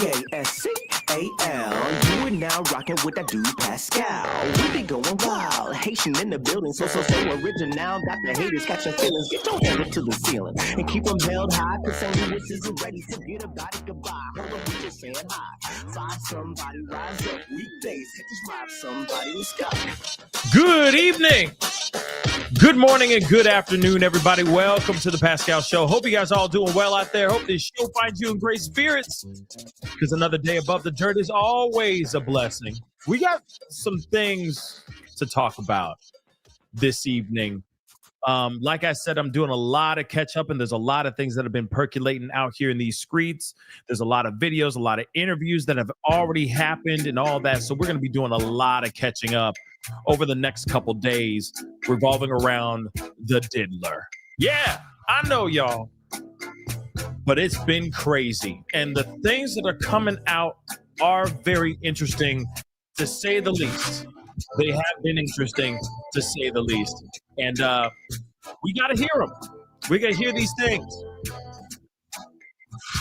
Pascal. You are now rocking with that dude Pascal. We be going wild, Haitian in the building, so original. Got the haters catching feelings. Get your hand up to the ceiling and keep them held high. Cause St. Louis isn't ready to get a body goodbye. Hold on, we just saying hi. Find somebody, rise up weekdays. Hit this drive, somebody, let's go. Good evening, good morning, and good afternoon, everybody. Welcome to the Pascal Show. Hope you guys are all doing well out there. Hope this show finds you in great spirits, because another day above the dirt is always a blessing. We got some things to talk about this evening. Like I said, I'm doing a lot of catch up, and there's a lot of things that have been percolating out here in these streets. There's a lot of videos, a lot of interviews that have already happened and all that. So we're going to be doing a lot of catching up over the next couple days, revolving around the diddler. Yeah, I know, y'all, but it's been crazy. And the things that are coming out are very interesting, to say the least. They have been interesting, to say the least. And we got to hear them. We got to hear these things.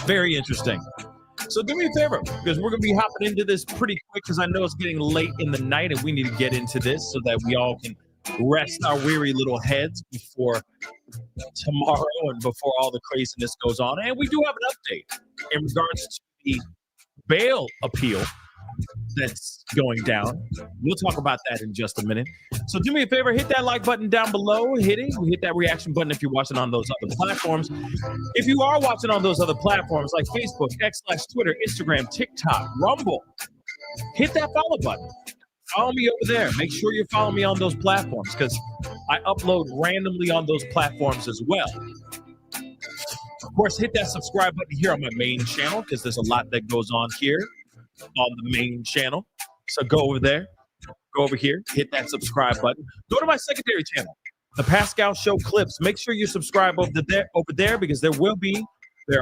Very interesting. So do me a favor, because we're going to be hopping into this pretty quick, because I know it's getting late in the night and we need to get into this so that we all can rest our weary little heads before tomorrow and before all the craziness goes on. And we do have an update in regards to the bail appeal that's going down. We'll talk about that in just a minute. So do me a favor, hit that like button down below, hit that reaction button if you're watching on those other platforms. If you are watching on those other platforms like Facebook, X/Twitter, Instagram, TikTok, Rumble, hit that follow button. Follow me over there. Make sure you follow me on those platforms, because I upload randomly on those platforms as well. Of course, hit that subscribe button here on my main channel, because there's a lot that goes on here on the main channel. So go over there, go over here, hit that subscribe button. Go to my secondary channel, The Pascal Show Clips. Make sure you subscribe over there, because there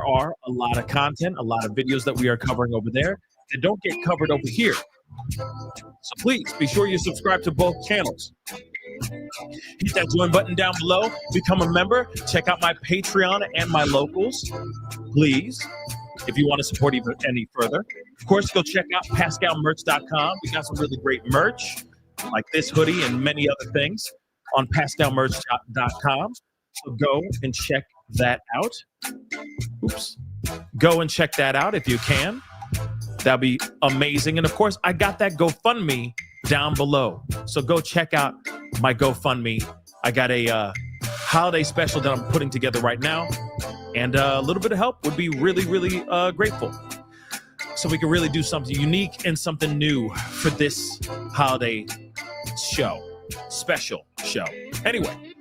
are a lot of content, a lot of videos that we are covering over there that don't get covered over here. So please be sure you subscribe to both channels. Hit that join button down below, become a member, check out my Patreon and my locals, please, if you want to support even any further. Of course, go check out pascalmerch.com. We got some really great merch, like this hoodie and many other things, on pascalmerch.com. So go and check that out. Go and check that out if you can. That'd be amazing. And of course, I got that GoFundMe down below. So go check out my GoFundMe. I got a holiday special that I'm putting together right now. And a little bit of help would be really, really grateful. So we can really do something unique and something new for this holiday special show. Anyway,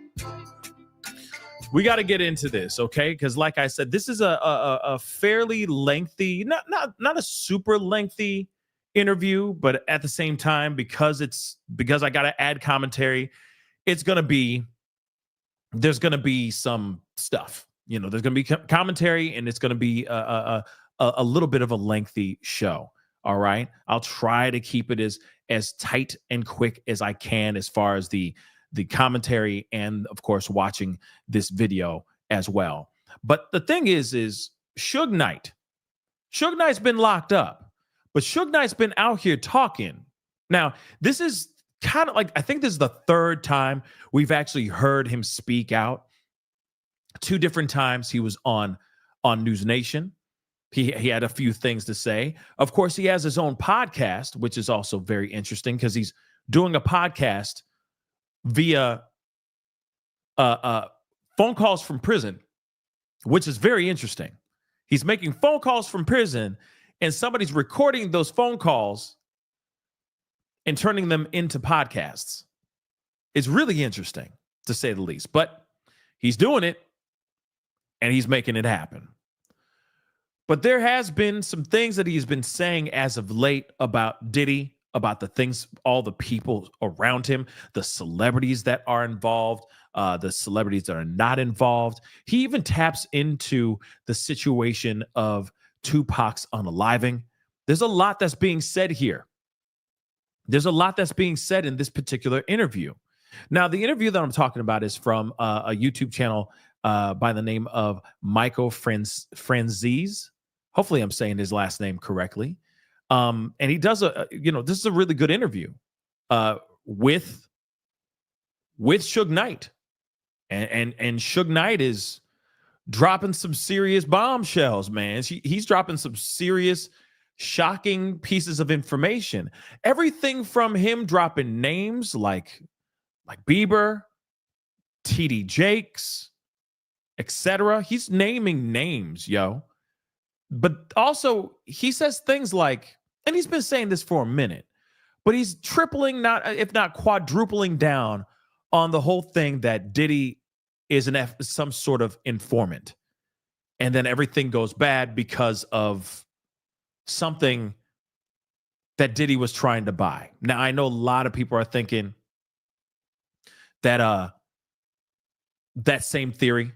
we got to get into this, okay? Because like I said, this is a fairly lengthy, not a super lengthy interview, but at the same time, because I got to add commentary, there's going to be some stuff. You know, there's going to be commentary, and it's going to be a little bit of a lengthy show. All right. I'll try to keep it as tight and quick as I can, as far as the commentary and, of course, watching this video as well. But the thing is Suge Knight. Suge Knight's been locked up, but Suge Knight's been out here talking. Now, this is kind of like, I think this is the third time we've actually heard him speak out. 2 different times he was on News Nation. He had a few things to say. Of course, he has his own podcast, which is also very interesting, because he's doing a podcast via phone calls from prison, which is very interesting. He's making phone calls from prison, and somebody's recording those phone calls and turning them into podcasts. It's really interesting, to say the least. But he's doing it, and he's making it happen. But there has been some things that he's been saying as of late about Diddy, about the things, all the people around him, the celebrities that are involved, the celebrities that are not involved. He even taps into the situation of Tupac's unaliving. There's a lot that's being said here. There's a lot that's being said in this particular interview. Now, the interview that I'm talking about is from a YouTube channel by the name of Michael Franzese. Hopefully I'm saying his last name correctly. And he does this is a really good interview with Suge Knight. And Suge Knight is dropping some serious bombshells, man. He's dropping some serious, shocking pieces of information. Everything from him dropping names like Bieber, TD Jakes, etc. He's naming names, yo. But also, he says things like, and he's been saying this for a minute, but he's tripling, if not quadrupling down on the whole thing that Diddy is some sort of informant. And then everything goes bad because of something that Diddy was trying to buy. Now, I know a lot of people are thinking that that same theory,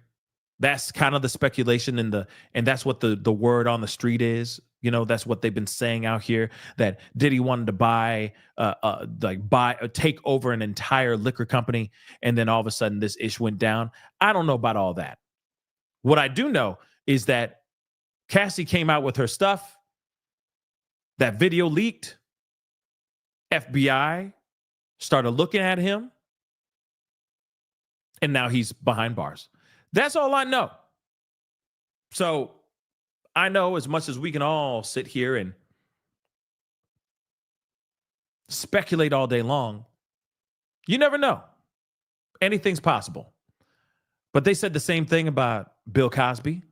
that's kind of the speculation and that's what the word on the street is. That's what they've been saying out here, that Diddy wanted to buy take over an entire liquor company, and then all of a sudden this ish went down. I don't know about all that. What I do know is that Cassie came out with her stuff. That video leaked. FBI started looking at him, and now he's behind bars. That's all I know. So I know, as much as we can all sit here and speculate all day long, you never know. Anything's possible. But they said the same thing about Bill Cosby.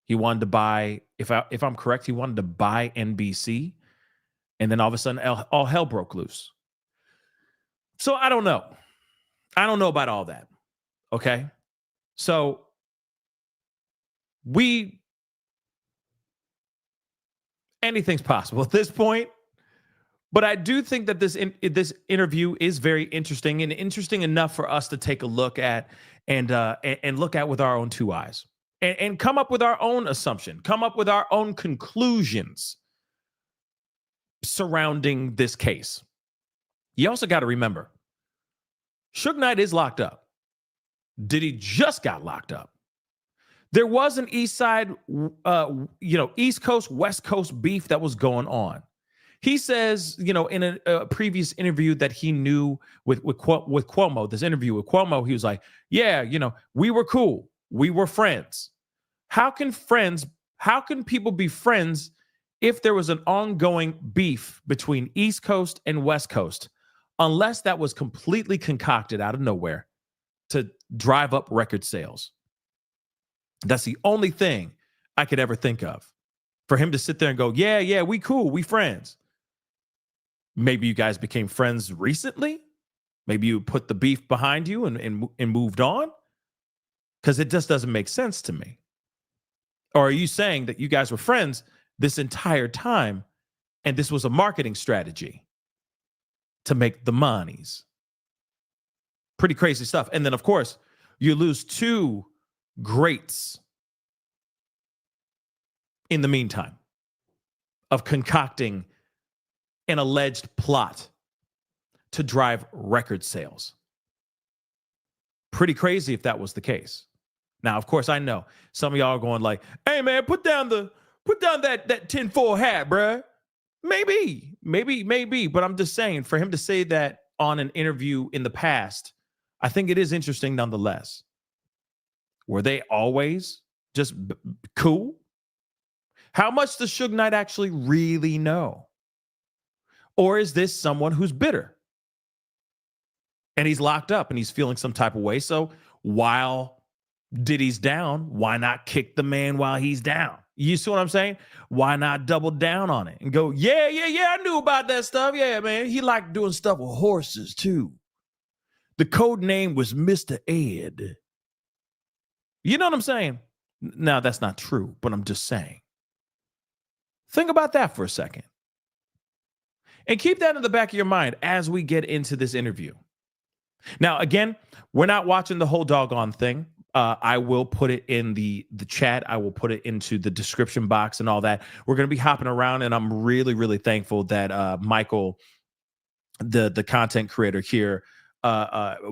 He wanted to buy, if I'm correct, he wanted to buy NBC. And then all of a sudden, all hell broke loose. So I don't know. I don't know about all that. Okay? So anything's possible at this point. But I do think that this interview is very interesting, and interesting enough for us to take a look at and look at with our own two eyes and come up with our own assumption, come up with our own conclusions surrounding this case. You also got to remember, Suge Knight is locked up. Diddy just got locked up. There was an East Coast, West Coast beef that was going on. He says, in a previous interview that he knew with Cuomo, this interview with Cuomo, he was like, yeah, we were cool. We were friends. How can people be friends if there was an ongoing beef between East Coast and West Coast, unless that was completely concocted out of nowhere to drive up record sales? That's the only thing I could ever think of. For him to sit there and go, yeah, we cool, we friends. Maybe you guys became friends recently. Maybe you put the beef behind you and moved on. Because it just doesn't make sense to me. Or are you saying that you guys were friends this entire time and this was a marketing strategy to make the monies? Pretty crazy stuff. And then, of course, you lose two greats in the meantime of concocting an alleged plot to drive record sales. Pretty crazy if that was the case. Now, of course, I know some of y'all are going like, hey man, put down that tinfoil hat, bruh. Maybe. But I'm just saying, for him to say that on an interview in the past, I think it is interesting nonetheless. Were they always just cool? How much does Suge Knight actually really know? Or is this someone who's bitter? And he's locked up and he's feeling some type of way. So while Diddy's down, why not kick the man while he's down? You see what I'm saying? Why not double down on it and go, yeah, I knew about that stuff. Yeah, man. He liked doing stuff with horses too. The code name was Mr. Ed. You know what I'm saying? Now, that's not true, but I'm just saying. Think about that for a second. And keep that in the back of your mind as we get into this interview. Now, again, we're not watching the whole doggone thing. I will put it in the chat. I will put it into the description box and all that. We're going to be hopping around, and I'm really, really thankful that Michael, the content creator here,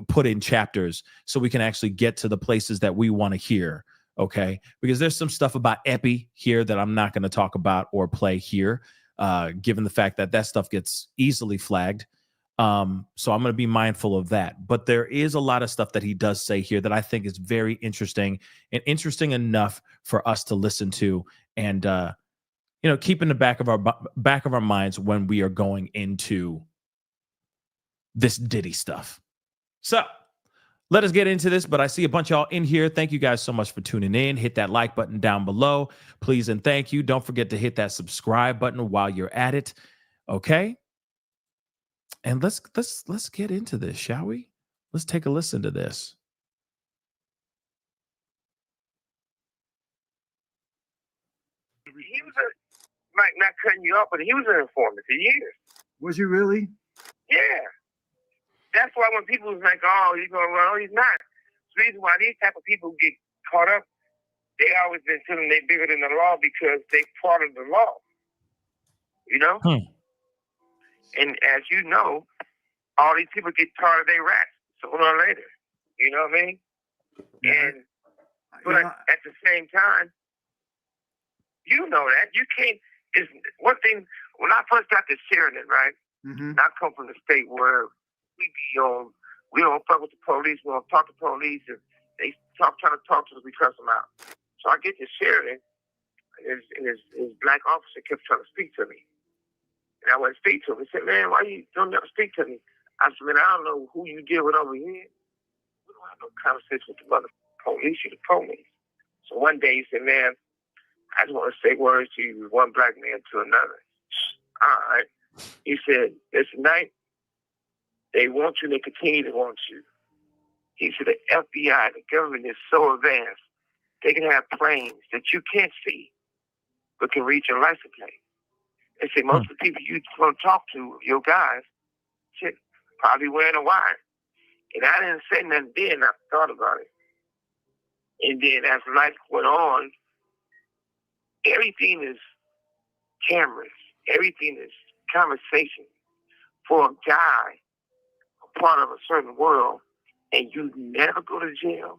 put in chapters so we can actually get to the places that we want to hear Okay, because there's some stuff about Epi here that I'm not going to talk about or play here, given the fact that that stuff gets easily flagged. So I'm going to be mindful of that. But there is a lot of stuff that he does say here that I think is very interesting and interesting enough for us to listen to and keep in the back of our minds when we are going into this Diddy stuff. So let us get into this, but I see a bunch of y'all in here. Thank you guys so much for tuning in. Hit that like button down below, please, and thank you. Don't forget to hit that subscribe button while you're at it. Okay? And let's get into this, shall we? Let's take a listen to this. He was like, not cutting you off, but he was an informant for years. Was he really? Yeah. That's why when people was like, oh, he's going to run, he's not. The reason why these type of people get caught up, they always been telling they're bigger than the law because they part of the law. You know? And as you know, all these people get tired of their rats sooner or later. You know what I mean? But at the same time, you know that. You can't, it's one thing, when I first got to Sheridan, right? Mm-hmm. I come from the state where we don't fuck with the police, we don't talk to police, and they trying to talk to us, we cuss them out. So I get to Sheridan, and his black officer kept trying to speak to me. And I went to speak to him. He said, man, why you don't never speak to me? I said, man, I don't know who you deal with over here. We don't have no conversation with the mother police, you the police. So one day he said, man, I just want to say words to you, one black man to another. All right. He said, listen, Knight, they want you and they continue to want you. He said, the FBI, the government is so advanced, they can have planes that you can't see, but can read your license plate. They say most of the people you want to talk to, your guys, shit, probably wearing a wire. And I didn't say nothing then, I thought about it. And then as life went on, everything is cameras, everything is conversation. For a guy, a part of a certain world, and you never go to jail,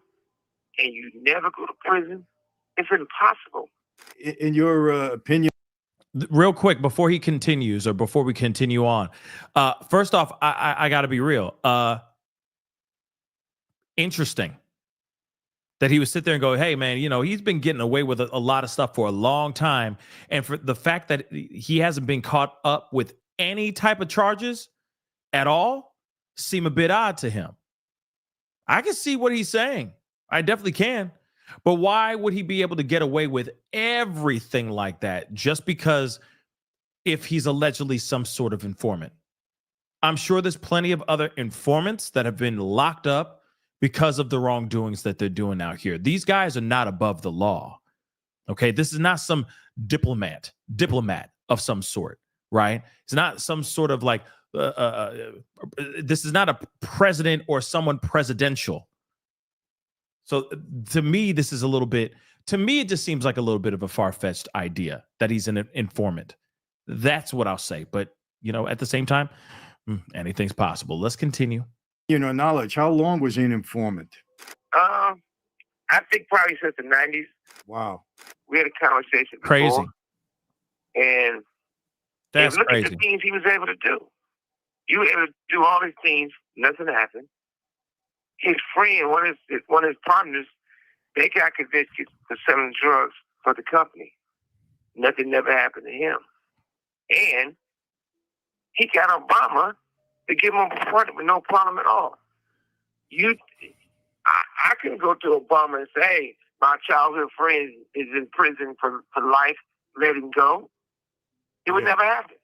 and you never go to prison, it's impossible. In your opinion? Real quick, before he continues or before we continue on, first off, I got to be real. Interesting that he would sit there and go, hey, man, he's been getting away with a lot of stuff for a long time. And for the fact that he hasn't been caught up with any type of charges at all seem a bit odd to him. I can see what he's saying. I definitely can. But why would he be able to get away with everything like that just because if he's allegedly some sort of informant? I'm sure there's plenty of other informants that have been locked up because of the wrongdoings that they're doing out here. These guys are not above the law. Okay, this is not some diplomat of some sort, right? It's not some sort of like, this is not a president or someone presidential. So to me, this is it just seems like a little bit of a far-fetched idea that he's an informant. That's what I'll say. But, at the same time, anything's possible. Let's continue. Knowledge, how long was he an informant? I think probably since the 90s. Wow. We had a conversation before. Crazy. And that's look crazy. at the things he was able to do. You were able to do all these things, nothing happened. His friend, one of his partners, they got convicted for selling drugs for the company. Nothing never happened to him. And he got Obama to give him a pardon with no problem at all. I can go to Obama and say, hey, my childhood friend is in prison for life, let him go. It would never happen.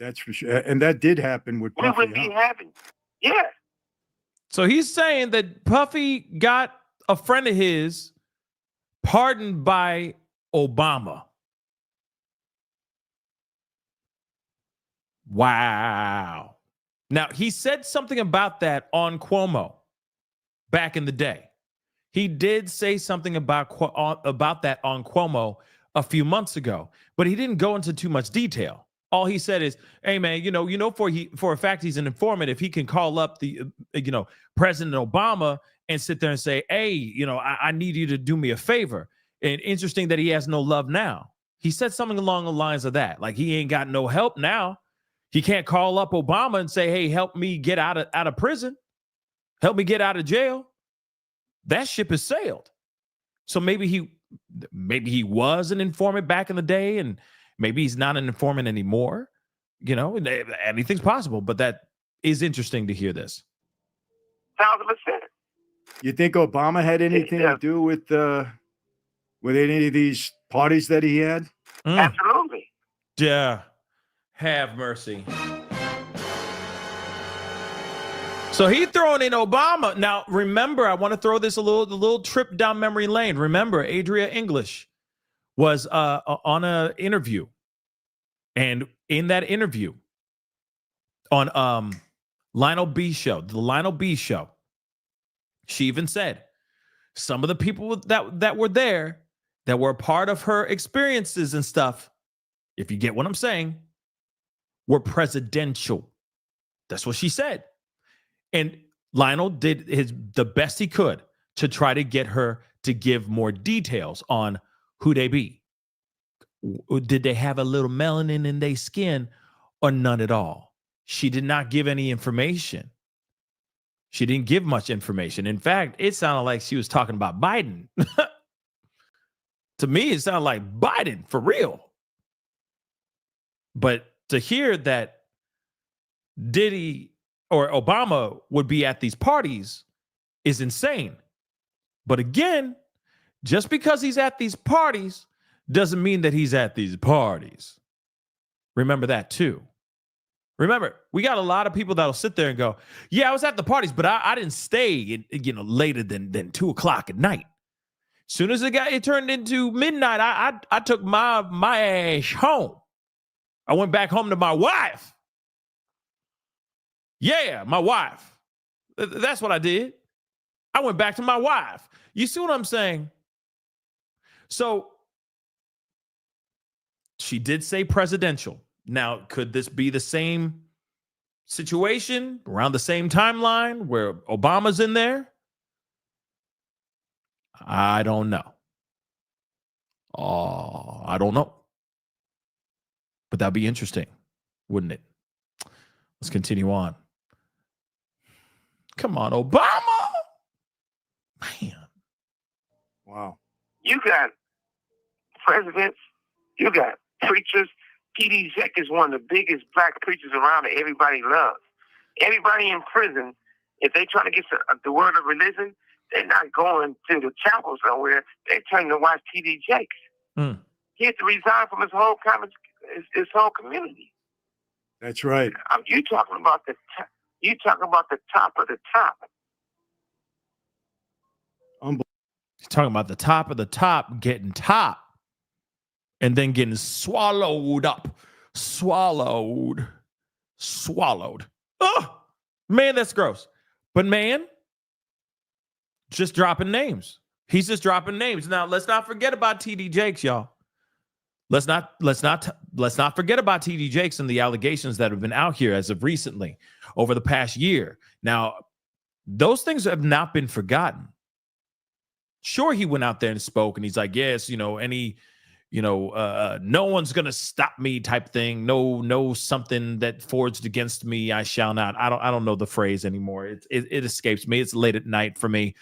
That's for sure. And that did happen with Puffy. We wouldn't be having. Yeah. So he's saying that Puffy got a friend of his pardoned by Obama. Wow. Now, he said something about that on Cuomo back in the day. He did say something about that on Cuomo a few months ago, but he didn't go into too much detail. All he said is, hey, man, for a fact he's an informant. If he can call up the, President Obama and sit there and say, hey, I need you to do me a favor. And interesting that he has no love now. He said something along the lines of that. Like he ain't got no help now. He can't call up Obama and say, hey, help me get out of prison. Help me get out of jail. That ship has sailed. So maybe he was an informant back in the day, and maybe he's not an informant anymore. You know, anything's possible, but that is interesting to hear this. 1,000%. You think Obama had anything to do with any of these parties that he had? Absolutely. Yeah. Have mercy. So he throwing in Obama. Now, remember, I want to throw this a little trip down memory lane. Remember, Adria English was on an interview. And in that interview on Lionel B show, the Lionel B show, she even said some of the people that were there, that were a part of her experiences and stuff, if you get what I'm saying, were presidential. That's what she said. And Lionel did the best he could to try to get her to give more details on who they be. Did they have a little melanin in their skin or none at all? She did not give any information. She didn't give much information. In fact, it sounded like she was talking about Biden. To me, it sounded like Biden for real. But to hear that Diddy or Obama would be at these parties is insane. But again, just because he's at these parties doesn't mean that he's at these parties. Remember that too. Remember, we got a lot of people that'll sit there and go, yeah, I was at the parties, but I didn't stay, later than 2:00 at night. Soon as it turned into midnight, I took my ass home. I went back home to my wife. Yeah, my wife. That's what I did. I went back to my wife. You see what I'm saying? So she did say presidential. Now, could this be the same situation around the same timeline where Obama's in there? I don't know. Oh, I don't know. But that'd be interesting, wouldn't it? Let's continue on. Come on, Obama. Man. Wow. You got presidents, you got preachers. T.D. Jakes is one of the biggest black preachers around that everybody loves. Everybody in prison, if they try to get the word of religion, they're not going to the chapel somewhere. They're turning to watch T.D. Jakes. He had to resign from his whole community. That's right. You talking about the top of the top. He's talking about the top of the top getting top and then getting swallowed up. Swallowed. Oh, man, that's gross. But man, just dropping names. He's just dropping names. Now, let's not forget about T.D. Jakes, y'all. Let's not forget about T.D. Jakes and the allegations that have been out here as of recently over the past year. Now, those things have not been forgotten. Sure, he went out there and spoke, and he's like, yes, no one's going to stop me type thing. No, something that forged against me, I shall not. I don't know the phrase anymore. It escapes me. It's late at night for me.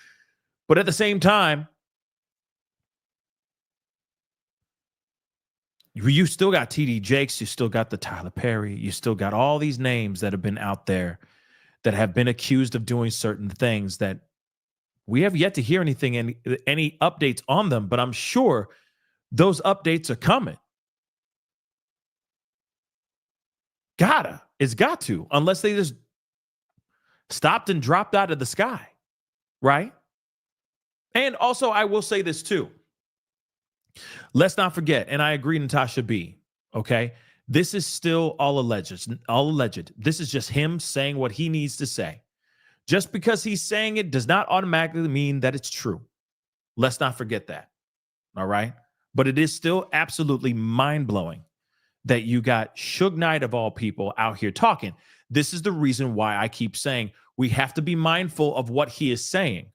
But at the same time, you still got T.D. Jakes. You still got the Tyler Perry. You still got all these names that have been out there that have been accused of doing certain things that we have yet to hear any updates on them. But I'm sure those updates are coming. It's got to, unless they just stopped and dropped out of the sky, right? And also, I will say this too. Let's not forget, and I agree, Natasha B. Okay, this is still all alleged. This is just him saying what he needs to say. Just because he's saying it does not automatically mean that it's true. Let's not forget that. All right, but it is still absolutely mind-blowing that you got Suge Knight of all people out here talking. This is the reason why I keep saying we have to be mindful of what he is saying,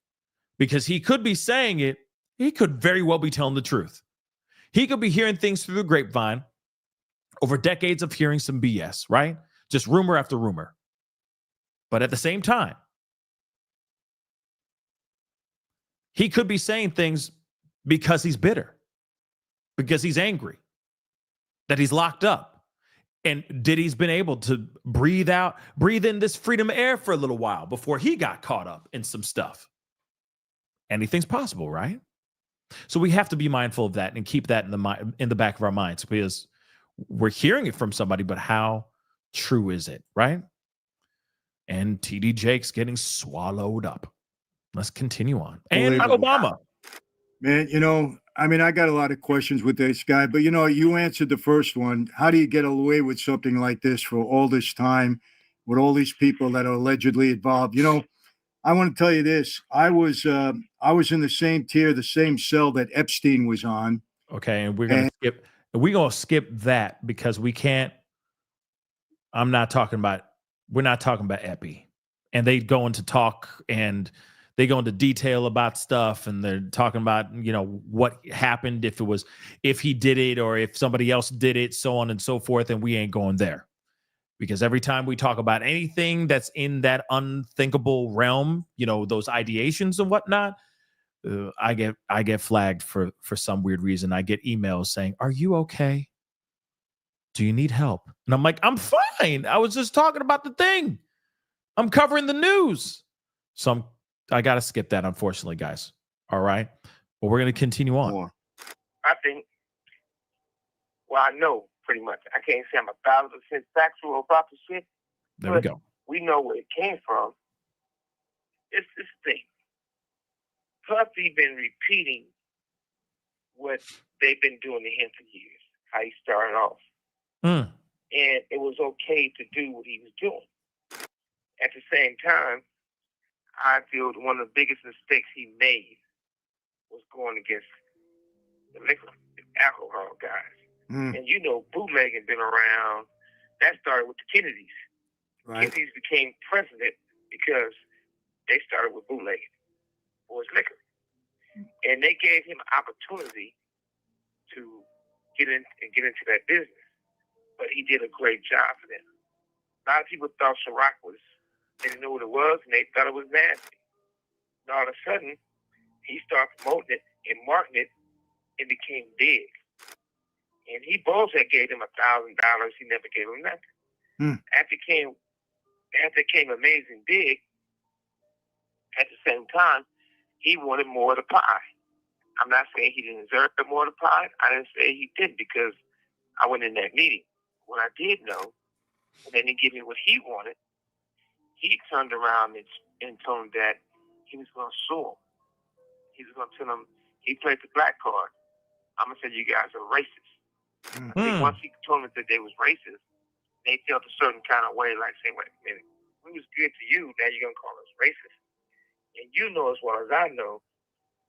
because he could be saying it He could very well be telling the truth. He could be hearing things through the grapevine over decades of hearing some BS, right? Just rumor after rumor. But at the same time, he could be saying things because he's bitter, because he's angry, that he's locked up. And Diddy's been able to breathe in this freedom air for a little while before he got caught up in some stuff. Anything's possible, right? So we have to be mindful of that and keep that in the back of our minds, because we're hearing it from somebody, but how true is it, right? And TD Jake's getting swallowed up. Let's continue on. And Obama. Man, I got a lot of questions with this guy, but you answered the first one. How do you get away with something like this for all this time with all these people that are allegedly involved? I want to tell you this. I was in the same tier, the same cell that Epstein was on. Okay, and we're gonna skip that because we can't. We're not talking about Epi. And they go into talk and they go into detail about stuff, and they're talking about, what happened, if he did it or if somebody else did it, so on and so forth. And we ain't going there. Because every time we talk about anything that's in that unthinkable realm, those ideations and whatnot, I get flagged for some weird reason. I get emails saying, "Are you okay? Do you need help?" And I'm like, "I'm fine. I was just talking about the thing. I'm covering the news." So I got to skip that, unfortunately, guys. All right. But we're going to continue on. I think, I know. Pretty much. I can't say I'm 1,000% factual about the shit. There we go. We know where it came from. It's this thing. Puffy been repeating what they've been doing to him for years, how he started off. And it was okay to do what he was doing. At the same time, I feel one of the biggest mistakes he made was going against the liquor, the alcohol guys. And bootlegging been around. That started with the Kennedys. Right. Kennedys became president because they started with bootlegging, boys liquor. And they gave him an opportunity to get into that business. But he did a great job for them. A lot of people thought Ciroc they didn't know what it was, and they thought it was nasty. And all of a sudden, he started promoting it and marketing it and became big. And he bullshit gave him $1,000. He never gave him nothing. After it came amazing big, at the same time, he wanted more of the pie. I'm not saying he didn't deserve more of the pie. I didn't say he did because I went in that meeting. What I did know, and they didn't give me what he wanted, he turned around and told him that he was going to sue him. He was going to tell him he played the black card. I'm going to say you guys are racist. I think once he told them that they was racist, they felt a certain kind of way, like saying, "Wait a minute, we was good to you, now you're gonna call us racist." And you know as well as I know,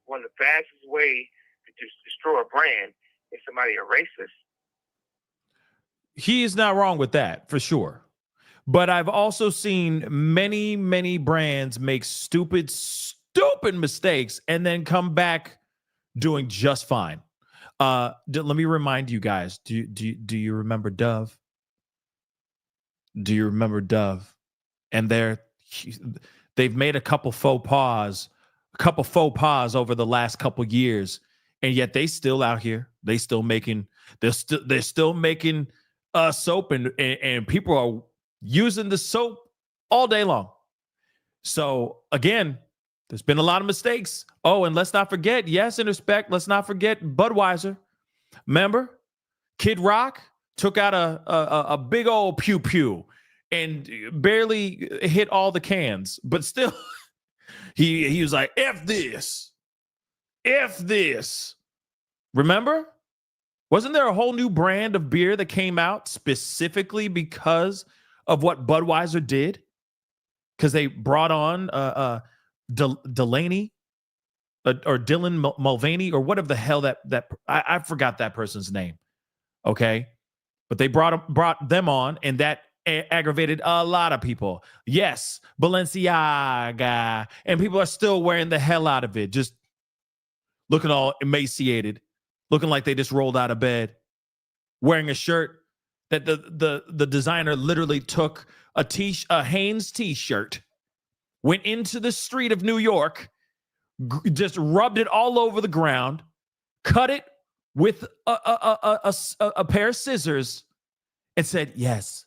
one of the fastest ways to just destroy a brand is somebody a racist. He is not wrong with that, for sure. But I've also seen many, many brands make stupid mistakes and then come back doing just fine. Let me remind you guys, do you remember Dove? Do you remember Dove? And they've made a couple faux pas over the last couple years, and yet they still out here. They're still making soap, and people are using the soap all day long. So again, there's been a lot of mistakes. Oh, and let's not forget, yes, in respect, let's not forget Budweiser. Remember? Kid Rock took out a big old pew and barely hit all the cans, but still, he was like, F this. Remember? Wasn't there a whole new brand of beer that came out specifically because of what Budweiser did? Because they brought on Delaney or Dylan Mulvaney or whatever the hell that I forgot that person's name. Okay, but they brought them on, and that aggravated a lot of people. Yes, Balenciaga, and people are still wearing the hell out of it. Just looking all emaciated, looking like they just rolled out of bed, wearing a shirt that the designer literally took a Hanes t-shirt, went into the street of New York, just rubbed it all over the ground, cut it with a pair of scissors, and said, "Yes,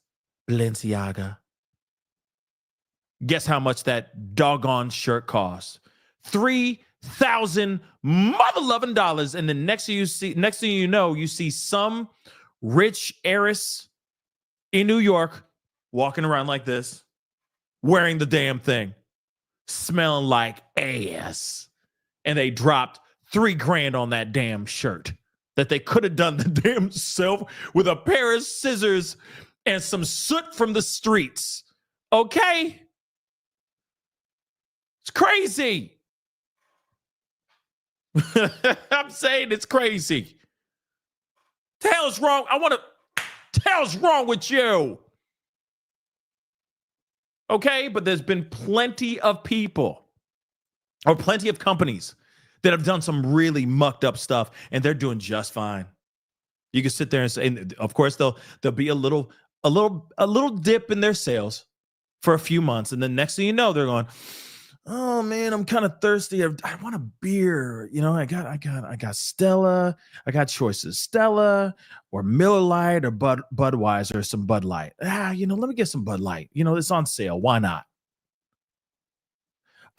Balenciaga." Guess how much that doggone shirt costs? $3,000 mother-loving dollars. And then next thing you know, you see some rich heiress in New York walking around like this, wearing the damn thing, smelling like ass. And they dropped $3,000 on that damn shirt that they could have done the damn self with a pair of scissors and some soot from the streets. Okay? It's crazy. I'm saying it's crazy. The hell's wrong? The hell's wrong with you? Okay, but there's been plenty of people or plenty of companies that have done some really mucked up stuff, and they're doing just fine. You can sit there and say, and of course, there'll be a little dip in their sales for a few months, and then next thing you know, they're going, "Oh man, I'm kind of thirsty. I want a beer. You know, I got Stella. I got choices: Stella or Miller Lite or Budweiser or some Bud Light. Let me get some Bud Light. It's on sale. Why not?"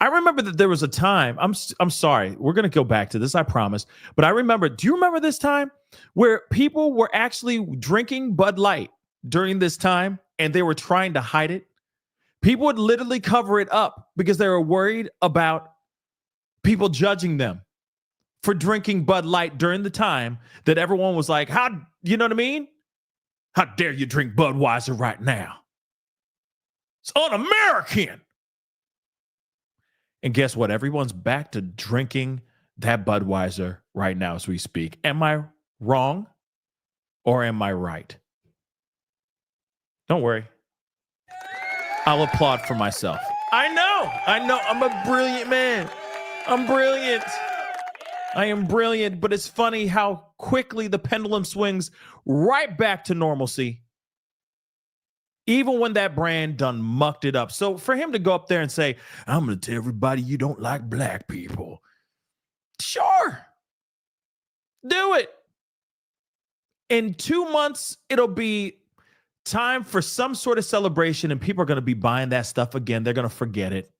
I remember that there was a time. I'm sorry. We're gonna go back to this. I promise. But I remember. Do you remember this time where people were actually drinking Bud Light during this time, and they were trying to hide it? People would literally cover it up because they were worried about people judging them for drinking Bud Light during the time that everyone was like, you know what I mean? How dare you drink Budweiser right now? It's un-American. And guess what? Everyone's back to drinking that Budweiser right now as we speak. Am I wrong or am I right? Don't worry. I'll applaud for myself. I know. I'm a brilliant man. I'm brilliant. I am brilliant, but it's funny how quickly the pendulum swings right back to normalcy, even when that brand done mucked it up. So for him to go up there and say, "I'm going to tell everybody you don't like black people." Sure. Do it. In 2 months, it'll be time for some sort of celebration, and people are going to be buying that stuff again. They're going to forget it.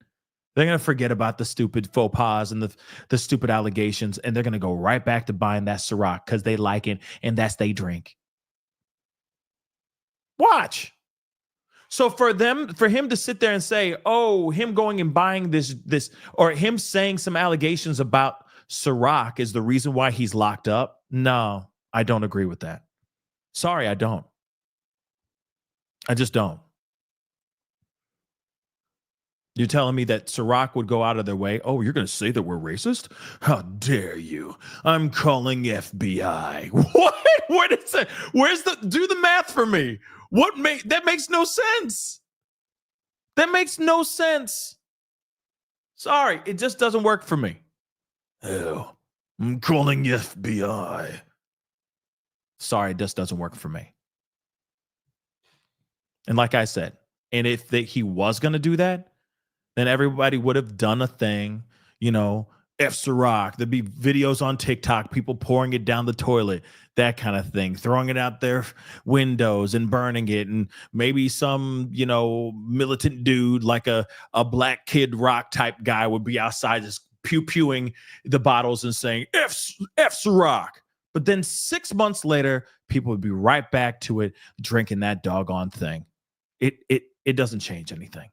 They're going to forget about the stupid faux pas and the stupid allegations, and they're going to go right back to buying that Ciroc because they like it, and that's they drink. Watch. So for him to sit there and say, "Oh, him going and buying this, or him saying some allegations about Ciroc is the reason why he's locked up." No, I don't agree with that. Sorry, I don't. I just don't. You're telling me that Ciroc would go out of their way? Oh, you're going to say that we're racist? How dare you? I'm calling FBI. What? What is it? Do the math for me. That makes no sense. That makes no sense. Sorry, it just doesn't work for me. Oh, I'm calling FBI. Sorry, it just doesn't work for me. And like I said, and if he was going to do that, then everybody would have done a thing, F Ciroc. There'd be videos on TikTok, people pouring it down the toilet, that kind of thing, throwing it out their windows and burning it. And maybe some, militant dude like a Black Kid Rock type guy would be outside just pew-pewing the bottles and saying, F Ciroc. But then 6 months later, people would be right back to it, drinking that doggone thing. It doesn't change anything.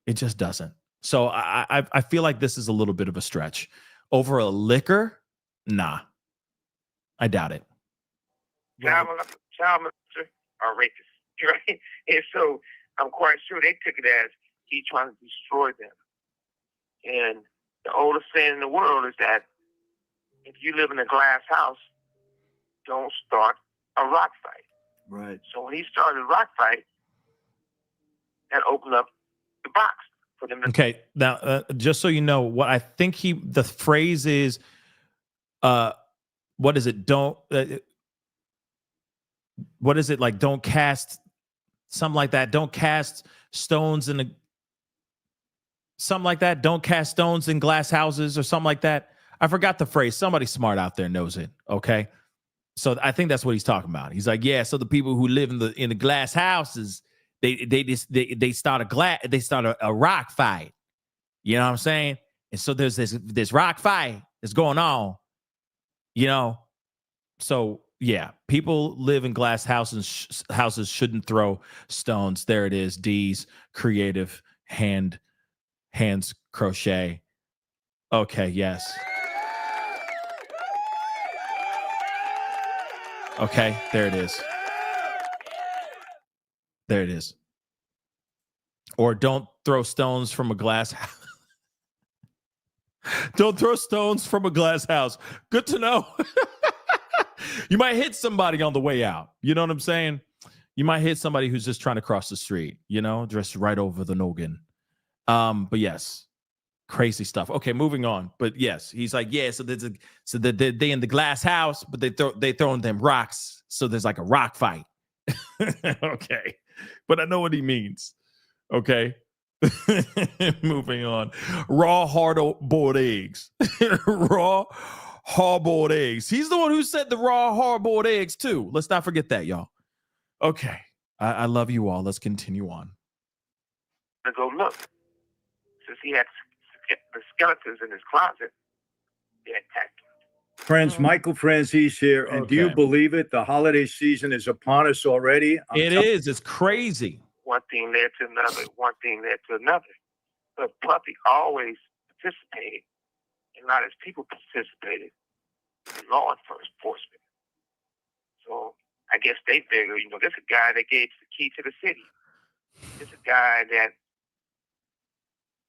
It just doesn't. So I feel like this is a little bit of a stretch. Over a liquor? Nah. I doubt it. Child molester are racist, right? And so I'm quite sure they took it as he trying to destroy them. And the oldest saying in the world is that if you live in a glass house, don't start a rock fight. Right. So when he started a rock fight, that opened up the box for them. Okay, now just so you know, what I think the phrase is, what is it? What is it like? Don't cast something like that. Don't cast stones in something like that. Don't cast stones in glass houses or something like that. I forgot the phrase. Somebody smart out there knows it. Okay. So I think that's what he's talking about. He's like, yeah. So the people who live in the glass houses, they start a rock fight. You know what I'm saying? And so there's this rock fight that's going on. You know, so yeah, people live in glass houses. Houses shouldn't throw stones. There it is. D's creative hands crochet. Okay, yes. Okay, there it is. There it is. Or don't throw stones from a glass house. Don't throw stones from a glass house. Good to know. You might hit somebody on the way out. You know what I'm saying? You might hit somebody who's just trying to cross the street, you know, just right over the noggin. But yes, crazy stuff. Okay, moving on. But yes, he's like, yeah, so they in the they house, but they throwing them rocks. So there's like a rock fight. Okay. But I know what he means. Okay. Moving on. Raw hard-boiled eggs. Raw hard-boiled eggs. He's the one who said the raw hard-boiled eggs too. Let's not forget that, y'all. Okay. I love you all. Let's continue on. To go look. Since he had the skeletons in his closet, they attacked him. Friends, Michael Franzese here. And do you believe it? The holiday season is upon us already. It is. It's crazy. One thing led to another. One thing led to another. But Puffy always participated, and a lot of his people participated in law enforcement. So I guess they figure, you know, this is a guy that gave the key to the city. This is a guy that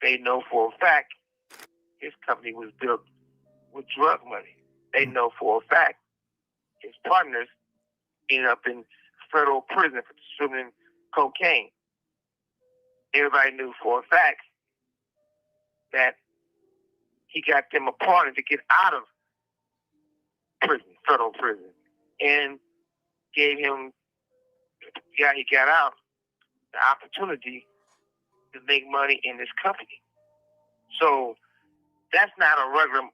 they know for a fact his company was built with drug money. They know for a fact his partners ended up in federal prison for distributing cocaine. Everybody knew for a fact that he got them a partner to get out of prison, federal prison, and gave him, yeah, he got out, the opportunity to make money in this company. So that's not a regular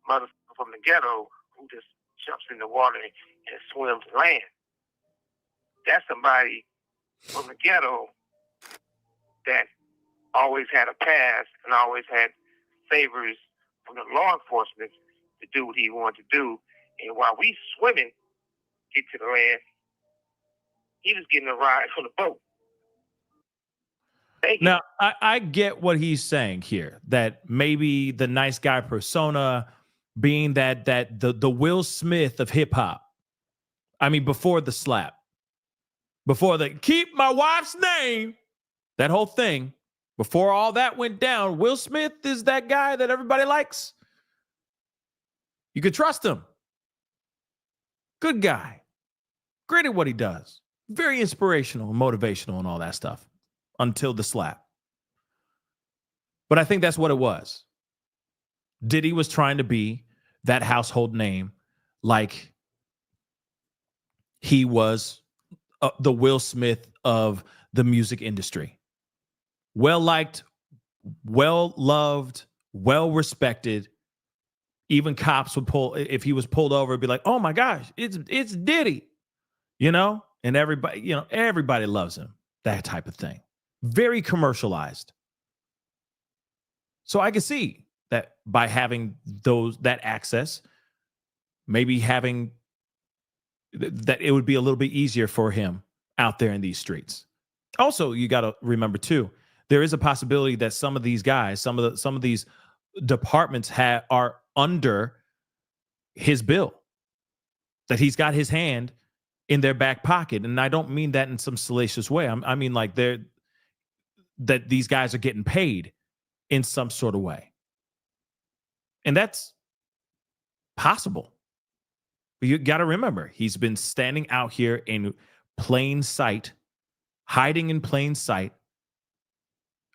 motherfucker from the ghetto who just jumps in the water and swims land. That's somebody from the ghetto that always had a past and always had favors from the law enforcement to do what he wanted to do. And while we swimming, get to the land, he was getting a ride on the boat. Now, I get what he's saying here, that maybe the nice guy persona being that the Will Smith of hip hop. I mean, before the slap, before the keep my wife's name, that whole thing, before all that went down, Will Smith is that guy that everybody likes. You could trust him. Good guy. Great at what he does. Very inspirational and motivational and all that stuff. Until the slap. But I think that's what it was. Diddy was trying to be that household name, like he was the Will Smith of the music industry. Well liked, well loved, well respected. Even cops would pull, if he was pulled over, be like, oh my gosh, it's Diddy, you know? And everybody loves him, that type of thing. Very commercialized. So I can see that by having that access, maybe having that it would be a little bit easier for him out there in these streets. Also, you got to remember too, there is a possibility that some of these guys, some of these departments are under his bill, that he's got his hand in their back pocket. And I don't mean that in some salacious way. I mean like that these guys are getting paid in some sort of way. And that's possible. But you got to remember, he's been standing out here in plain sight, hiding in plain sight.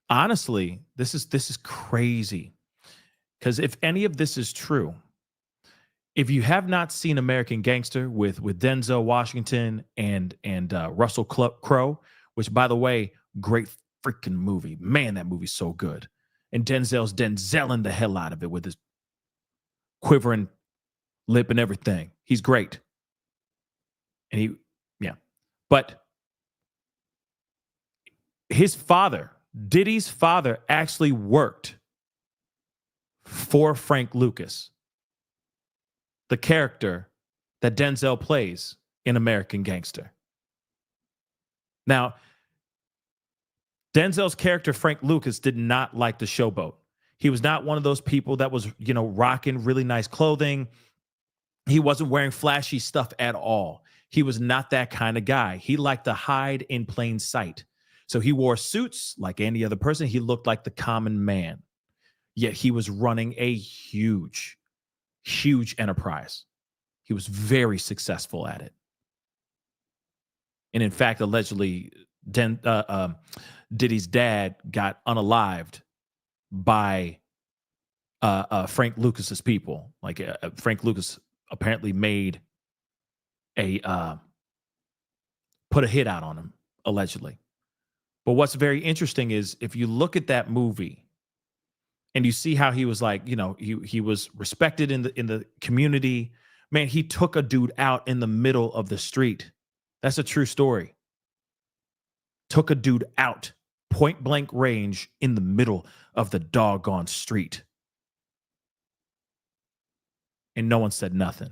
Honestly, this is crazy. Because if any of this is true, if you have not seen American Gangster with Denzel Washington and Russell Crowe, which, by the way, great freaking movie. Man, that movie's so good. And Denzel's Denzelling the hell out of it with his quivering lip and everything. He's great. And but his father, Diddy's father, actually worked for Frank Lucas, the character that Denzel plays in American Gangster. Now, Denzel's character, Frank Lucas, did not like the showboat. He was not one of those people that was, rocking really nice clothing. He wasn't wearing flashy stuff at all. He was not that kind of guy. He liked to hide in plain sight. So he wore suits like any other person. He looked like the common man. Yet he was running a huge, huge enterprise. He was very successful at it. And in fact, allegedly, Diddy's dad got unalived by Frank Lucas's people. Like Frank Lucas apparently made put a hit out on him, allegedly. But what's very interesting is if you look at that movie and you see how he was like, he was respected in the community. Man, he took a dude out in the middle of the street. That's a true story. Took a dude out, point blank range, in the middle of the doggone street. And no one said nothing.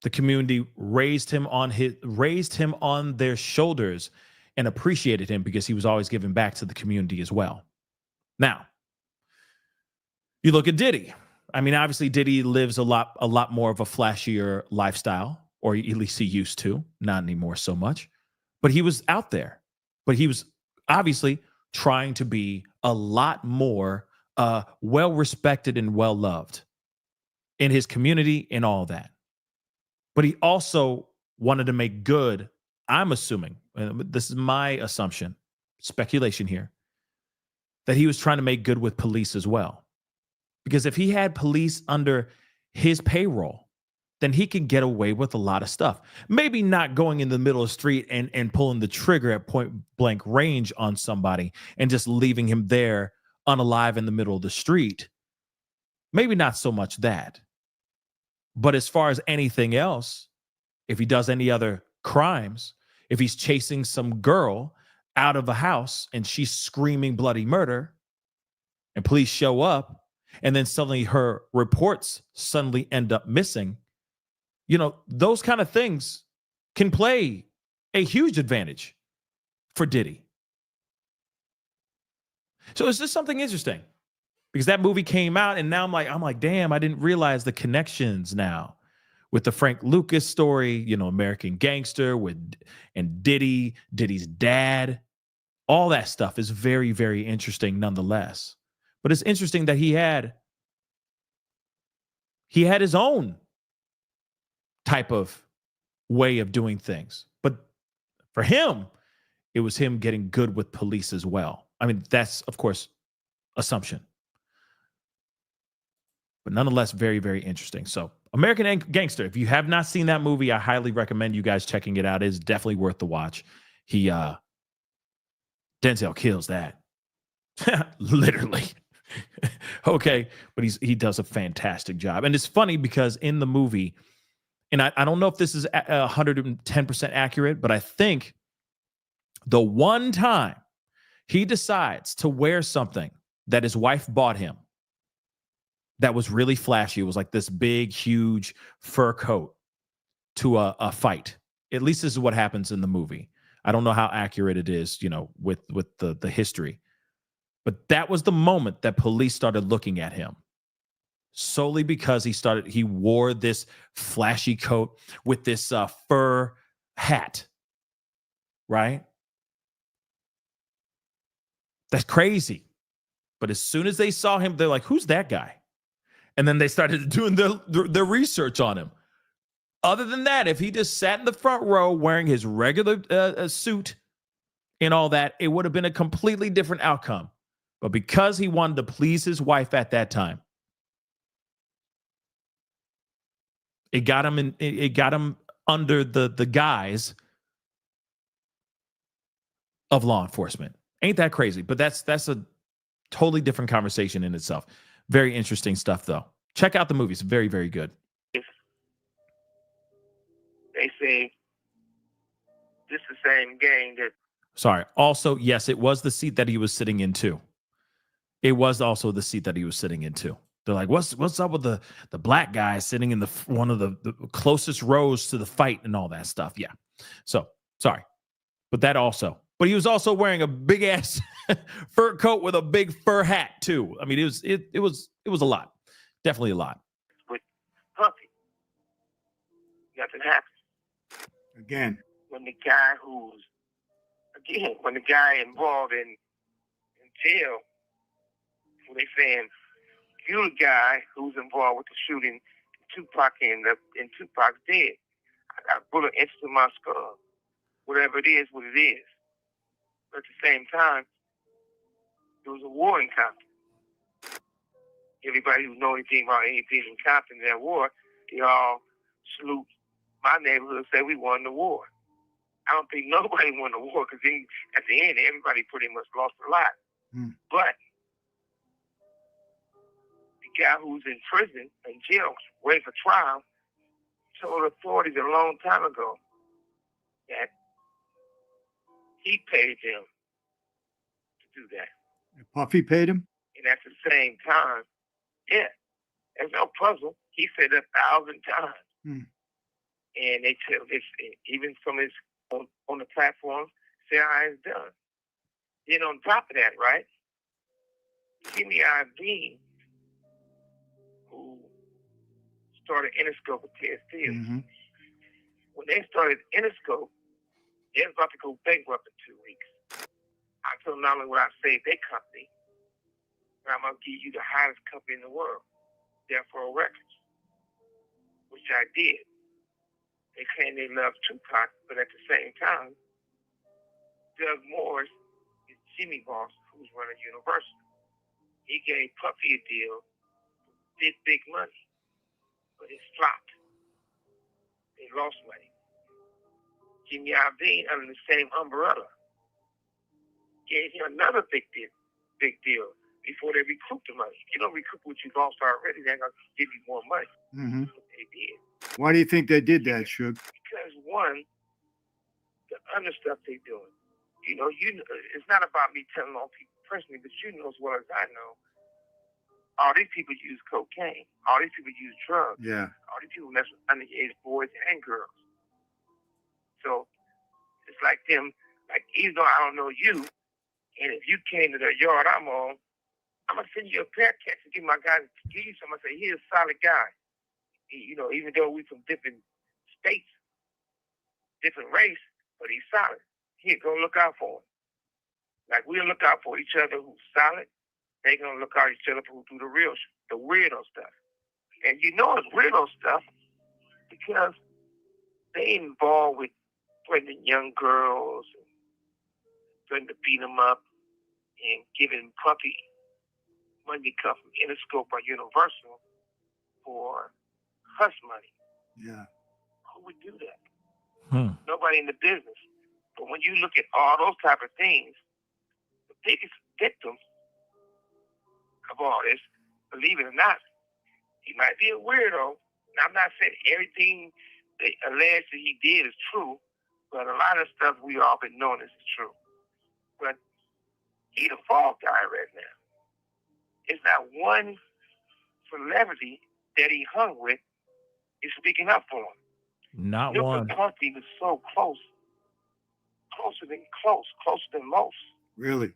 The community raised him on their shoulders and appreciated him because he was always giving back to the community as well. Now, you look at Diddy. I mean, obviously, Diddy lives a lot more of a flashier lifestyle, or at least he used to, not anymore so much. But he was out there. But he was obviously trying to be a lot more well-respected and well-loved in his community and all that. But he also wanted to make good, I'm assuming, and this is my assumption, speculation here, that he was trying to make good with police as well. Because if he had police under his payroll, then he can get away with a lot of stuff. Maybe not going in the middle of the street and pulling the trigger at point blank range on somebody and just leaving him there unalive in the middle of the street. Maybe not so much that. But as far as anything else, if he does any other crimes, if he's chasing some girl out of a house and she's screaming bloody murder and police show up and then suddenly her reports suddenly end up missing, those kind of things can play a huge advantage for Diddy. So it's just something interesting. Because that movie came out and now I'm like, damn, I didn't realize the connections now with the Frank Lucas story, American Gangster and Diddy's dad. All that stuff is very, very interesting nonetheless. But it's interesting that he had his own type of way of doing things. But for him, it was him getting good with police as well. I mean, that's, of course, assumption. But nonetheless, very, very interesting. So American Gangster, if you have not seen that movie, I highly recommend you guys checking it out. It is definitely worth the watch. Denzel kills that. Literally. Okay. But he does a fantastic job. And it's funny because in the movie, and I don't know if this is 110% accurate, but I think the one time he decides to wear something that his wife bought him that was really flashy. It was like this big, huge fur coat to a fight. At least this is what happens in the movie. I don't know how accurate it is, with the history. But that was the moment that police started looking at him. Solely because he wore this flashy coat with this fur hat. Right? That's crazy. But as soon as they saw him, they're like, who's that guy? And then they started doing their research on him. Other than that, if he just sat in the front row wearing his regular suit and all that, it would have been a completely different outcome. But because he wanted to please his wife at that time, it got him under the guise of law enforcement. Ain't that crazy? But that's a totally different conversation in itself. Very interesting stuff, though. Check out the movie. It's very, very good. They say this is the same gang that. Sorry. Also, yes, it was the seat that he was sitting in too. It was also the seat that he was sitting in too. They're like, what's up with the black guy sitting in one of the closest rows to the fight and all that stuff? Yeah. So sorry, but that also. But he was also wearing a big ass fur coat with a big fur hat too. I mean, it was a lot. Definitely a lot. With Puffy, nothing happened. Again. When the guy involved in jail, when they saying you're the guy who's involved with the shooting, Tupac and Tupac's dead. I got a bullet etched in my skull. Whatever it is, what it is. But at the same time, there was a war in Compton. Everybody who knows anything about anything in Compton, that war, they all salute my neighborhood and say we won the war. I don't think nobody won the war because at the end, everybody pretty much lost a lot. But the guy who's in prison, in jail, waiting for trial, told authorities a long time ago that he paid them to do that. Puffy paid him? And at the same time, yeah, there's no puzzle. He said 1,000 times. And they tell this, even from his on the platform, say how it's done. Then on top of that, right, Jimmy Iovine, who started Interscope with Ted Fields, when they started Interscope, they was about to go bankrupt in 2 weeks. I told them not only would I save their company, but I'm going to give you the hottest company in the world, Therefore Records, which I did. They claim they love Tupac, but at the same time, Doug Morris is Jimmy Boss, who's running Universal. He gave Puffy a deal, did big money, but it flopped. They lost money. Jimmy Iovine, under the same umbrella, gave him another big deal before they recouped the money. If you don't recoup what you lost already, they're going to give you more money. That's what they did. Why do you think they did that, Suge? Because one, the other stuff they're doing. You know, it's not about me telling all people personally, but you know as well as I know, all these people use cocaine. All these people use drugs. Yeah. All these people mess with underage boys and girls. So it's like them, like even though I don't know you, and if you came to the yard I'm on, I'm gonna send you a pair of cats and give my guy to give you some. I say, he's a solid guy. You know, even though we from different states, different race, but he's solid. Here, go look out for him. Like we'll look out for each other who's solid. They're gonna look out for each other who do the weirdo stuff. And you know it's weirdo stuff because they involved with threatening young girls, and threatening to beat them up, and giving Puppy money come from Interscope or Universal for hush money. Yeah. Who would do that? Nobody in the business. But when you look at all those type of things, the biggest victim of all this, believe it or not, he might be a weirdo. And I'm not saying everything they allege that he did is true, but a lot of stuff we all been knowing is true. But he the fall guy right now. It's not one celebrity that he hung with is speaking up for him. Not Snoop one. and Puffy was so closer than most. Really?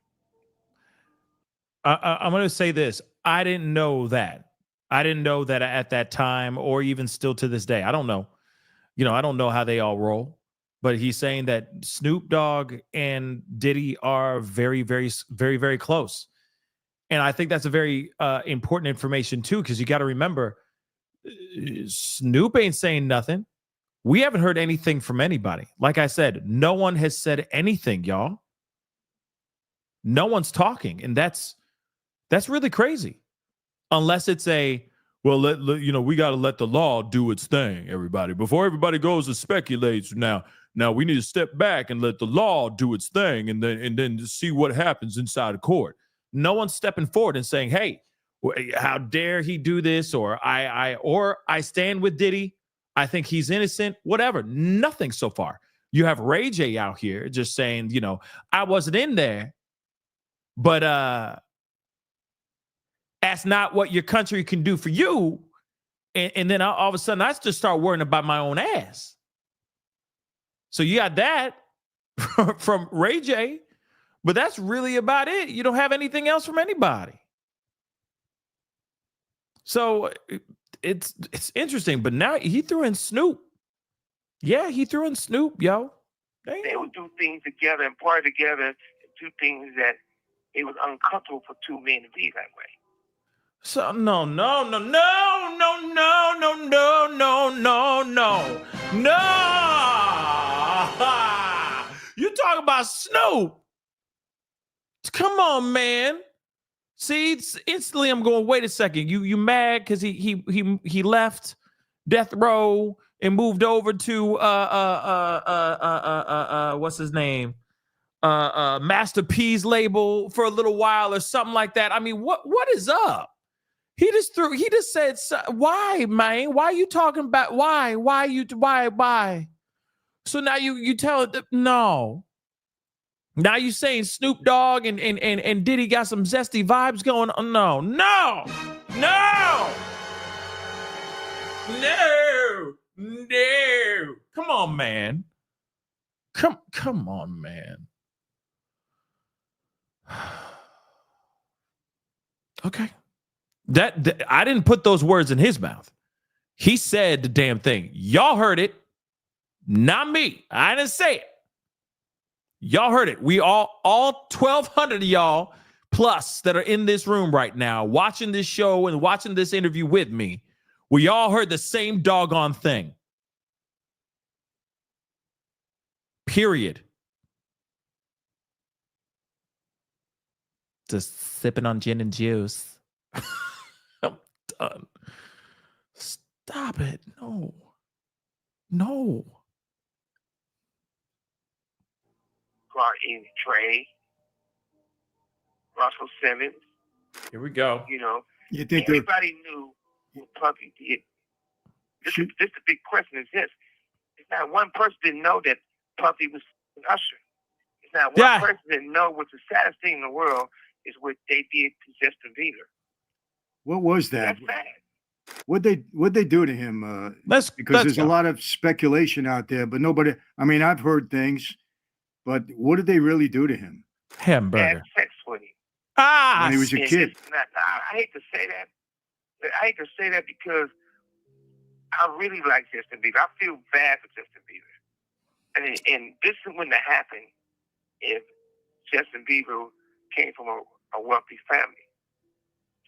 I'm going to say this. I didn't know that. I didn't know that at that time or even still to this day. I don't know. You know, I don't know how they all roll. But he's saying that Snoop Dogg and Diddy are very, very, very, very close. And I think that's a very important information, too, because you got to remember, Snoop ain't saying nothing. We haven't heard anything from anybody. Like I said, no one has said anything, y'all. No one's talking, and that's really crazy. Unless it's a, well, we got to let the law do its thing, everybody. Before everybody goes and speculates, now we need to step back and let the law do its thing, and then see what happens inside of court. No one's stepping forward and saying, "Hey, how dare he do this?" Or I stand with Diddy. I think he's innocent. Whatever. Nothing so far. You have Ray J out here just saying, I wasn't in there, but that's not what your country can do for you. And then all of a sudden, I just start worrying about my own ass. So you got that from Ray J, but that's really about it. You don't have anything else from anybody. So it's interesting, but now he threw in Snoop. Yeah, he threw in Snoop, yo. Damn. They would do things together and party together and do things that it was uncomfortable for two men to be that way. So no. You talk about Snoop. Come on, man. See, instantly I'm going, wait a second. You mad because he left Death Row and moved over to what's his name? Master P's label for a little while or something like that. I mean, what is up? He just said, why, man? Why are you talking about why? So now you tell it no. Now you saying Snoop Dogg and Diddy got some zesty vibes going on? No. Come on, man. Come on, man. Okay. That I didn't put those words in his mouth. He said the damn thing. Y'all heard it. Not me. I didn't say it. Y'all heard it. We all 1,200 of y'all plus that are in this room right now watching this show and watching this interview with me. We all heard the same doggone thing. Period. Just sipping on gin and juice. I'm done. Stop it. No. In Trey, Russell Simmons. Here we go. You think everybody knew what Puffy did. This the big question is this. It's not one person didn't know that Puffy was an Usher. It's not one person didn't know what the saddest thing in the world is what they did to Justin Bieber. What was that? That's bad. What'd they do to him? Because there's a lot of speculation out there, but nobody. I mean, I've heard things, but what did they really do to him? Hamburger. Had sex with him. When he was a kid. I hate to say that. I hate to say that because I really like Justin Bieber. I feel bad for Justin Bieber. And this wouldn't have happened if Justin Bieber came from a wealthy family.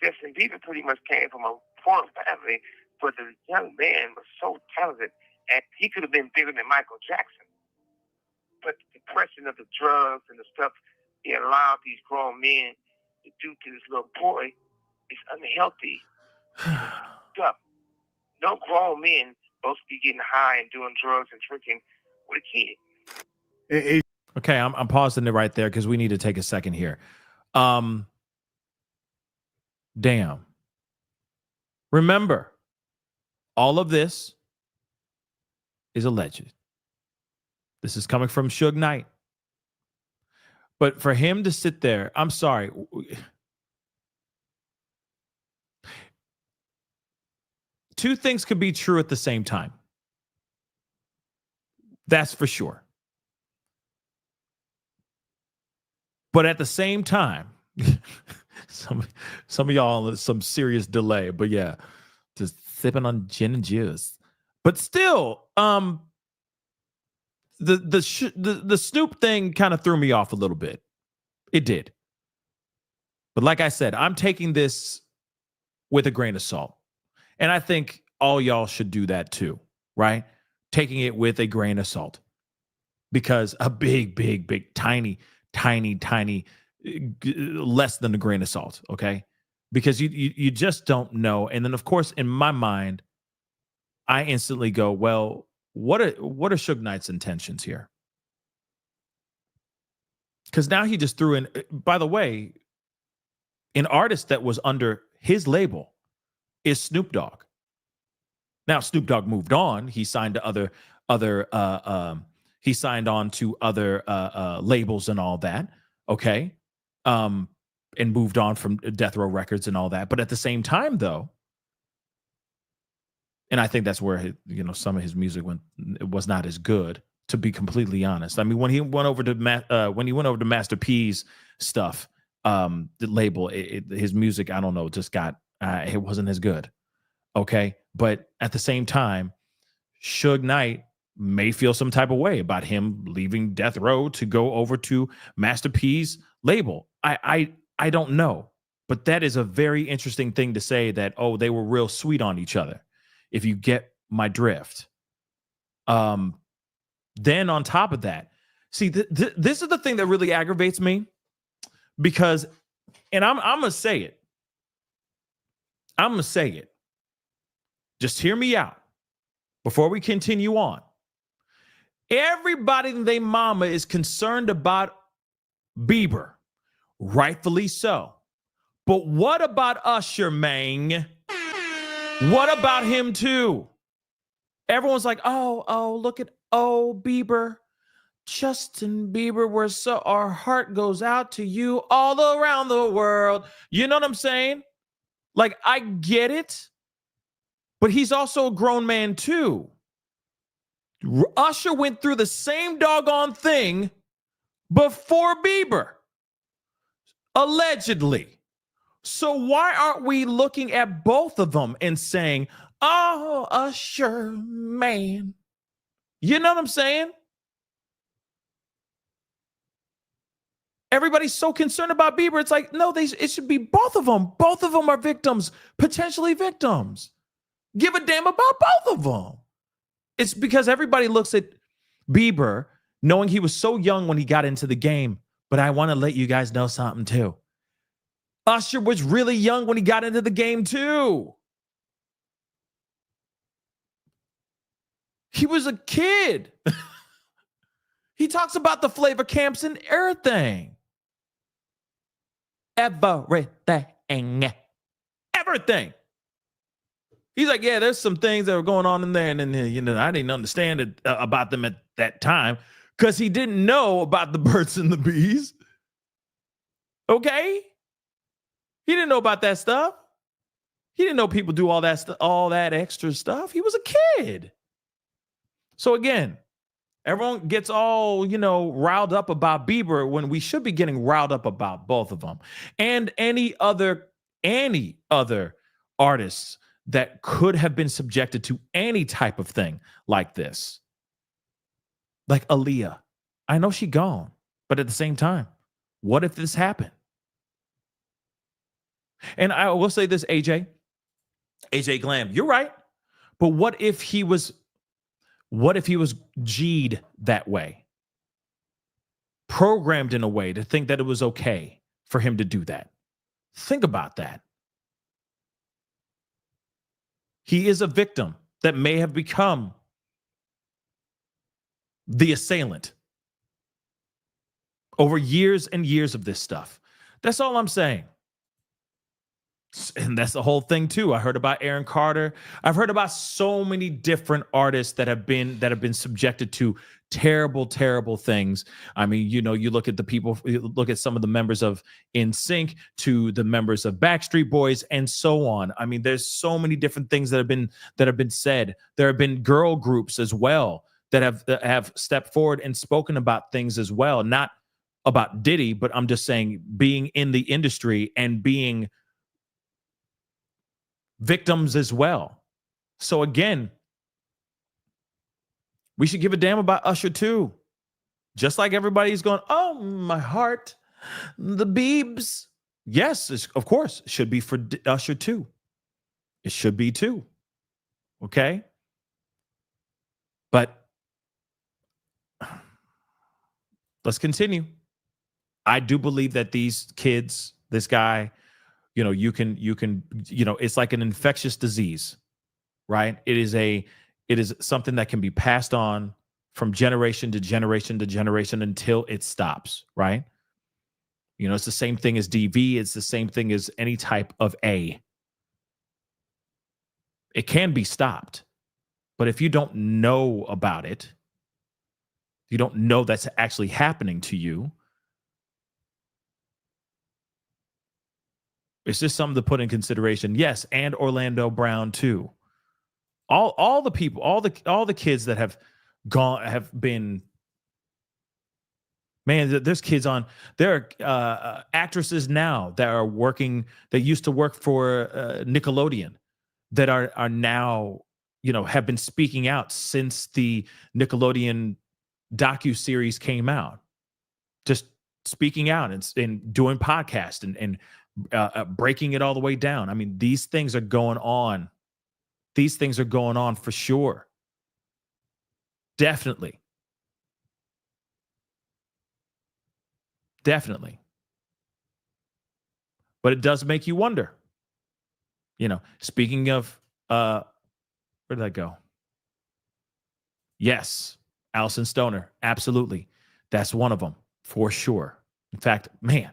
Justin Bieber pretty much came from a poor family, but the young man was so talented, and he could have been bigger than Michael Jackson. But the depression of the drugs and the stuff he allowed these grown men to do to this little boy is unhealthy. Stuff. No grown men supposed to be getting high and doing drugs and drinking with a kid. Okay, I'm pausing it right there because we need to take a second here. Damn. Remember, all of this is alleged. This is coming from Suge Knight. But for him to sit there, I'm sorry. Two things could be true at the same time. That's for sure. But at the same time, some of y'all some serious delay, but yeah, just sipping on gin and juice. But still, the Snoop thing kind of threw me off a little bit. It did. But like I said, I'm taking this with a grain of salt. And I think all y'all should do that too, right? Taking it with a grain of salt. Because a big, tiny less than a grain of salt, okay? Because you just don't know. And then, of course, in my mind, I instantly go, well, what are Suge Knight's intentions here? Because now he just threw in, by the way, an artist that was under his label is Snoop Dogg. Now Snoop Dogg moved on. He signed to other he signed on to other labels and all that. Okay. And moved on from Death Row Records and all that. But at the same time, though, and I think that's where some of his music was not as good, to be completely honest. I mean, when he went over to Master P's stuff, the label, his music, I don't know, just got it wasn't as good. Okay, but at the same time, Suge Knight may feel some type of way about him leaving Death Row to go over to Master P's label. I don't know, but that is a very interesting thing to say, that, oh, they were real sweet on each other, if you get my drift. Then on top of that, see, this is the thing that really aggravates me, because, and I'm going to say it. I'm going to say it. Just hear me out before we continue on. Everybody and their mama is concerned about Bieber. Rightfully so. But what about Usher, man? What about him too? Everyone's like, oh, look at Bieber. Justin Bieber, our heart goes out to you all around the world. You know what I'm saying? Like, I get it, but he's also a grown man too. Usher went through the same doggone thing before Bieber, allegedly. So why aren't we looking at both of them and saying, oh, Usher, man? You know what I'm saying? Everybody's so concerned about Bieber. It's like, no, it should be both of them. Both of them are victims, potentially victims. Give a damn about both of them. It's because everybody looks at Bieber knowing he was so young when he got into the game. But I want to let you guys know something too. Usher was really young when he got into the game too. He was a kid. He talks about the flavor camps and everything. Everything. He's like, yeah, there's some things that were going on in there, and then I didn't understand it about them at that time, because he didn't know about the birds and the bees. Okay, he didn't know about that stuff. He didn't know people do all that extra stuff. He was a kid. So again, everyone gets all riled up about Bieber when we should be getting riled up about both of them, and any other artists that could have been subjected to any type of thing like this. Like Aaliyah. I know she gone, but at the same time, what if this happened? And I will say this, AJ Glam, you're right. But what if he was G'd that way? Programmed in a way to think that it was okay for him to do that. Think about that. He is a victim that may have become the assailant over years and years of this stuff. That's all I'm saying. And that's the whole thing too. I heard about Aaron Carter. I've heard about so many different artists that have been subjected to terrible, terrible things. I mean, you look at look at some of the members of NSYNC, to the members of Backstreet Boys, and so on. I mean, there's so many different things that have been said. There have been girl groups as well that have stepped forward and spoken about things as well. Not about Diddy, but I'm just saying, being in the industry and being victims as well. So again, we should give a damn about Usher too. Just like everybody's going, oh, my heart, the Biebs. Yes, of course, it should be for Usher too. It should be too. Okay? But let's continue. I do believe that these kids, this guy, you can, it's like an infectious disease, right? It is something that can be passed on from generation to generation to generation until it stops, right? It's the same thing as DV. It's the same thing as any type of A. It can be stopped. But if you don't know about it, you don't know that's actually happening to you, it's just something to put in consideration. Yes, and Orlando Brown too. All the people, all the kids that have been, man, there's kids on, there are actresses now that are working, that used to work for Nickelodeon, that are now, have been speaking out since the Nickelodeon docu-series came out, just speaking out and doing podcasts and breaking it all the way down. I mean, these things are going on. These things are going on for sure. Definitely. Definitely. But it does make you wonder. Speaking of, where did that go? Yes, Alison Stoner. Absolutely. That's one of them for sure. In fact, man,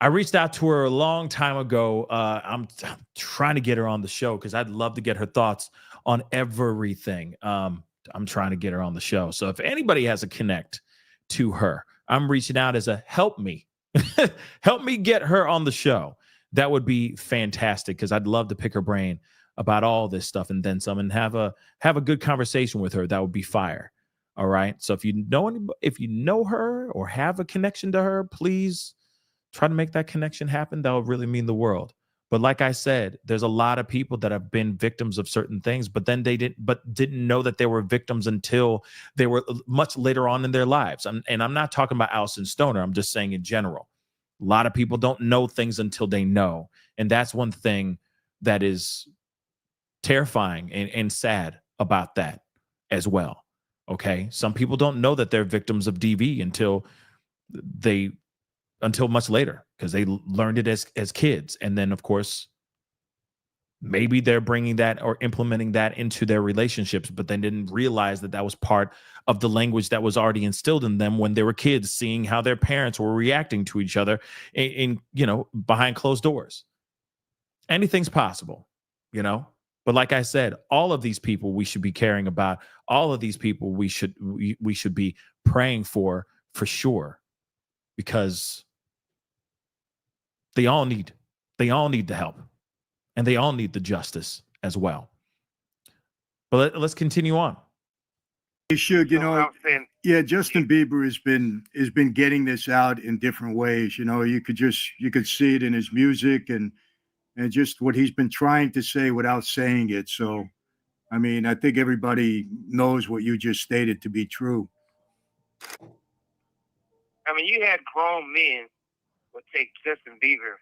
I reached out to her a long time ago. I'm trying to get her on the show because I'd love to get her thoughts on everything. I'm trying to get her on the show. So if anybody has a connect to her, I'm reaching out as a help me. Help me get her on the show. That would be fantastic because I'd love to pick her brain about all this stuff and then some, and have a good conversation with her. That would be fire. All right. So if you know her or have a connection to her, please try to make that connection happen. That would really mean the world. But like I said, there's a lot of people that have been victims of certain things, but then didn't know that they were victims until they were much later on in their lives. And I'm not talking about Alison Stoner. I'm just saying in general. A lot of people don't know things until they know. And that's one thing that is terrifying and sad about that as well. Okay. Some people don't know that they're victims of DV until much later because they learned it as kids. And then, of course, maybe they're bringing that or implementing that into their relationships, but they didn't realize that was part of the language that was already instilled in them when they were kids, seeing how their parents were reacting to each other in behind closed doors. Anything's possible, But like I said, all of these people we should be caring about. All of these people we should be praying for sure, because they all need the help, and they all need the justice as well. But let's continue on. Hey, Suge, Justin Bieber has been getting this out in different ways. You could see it in his music and just what he's been trying to say without saying it. So, I mean, I think everybody knows what you just stated to be true. I mean, you had grown men would take Justin Bieber.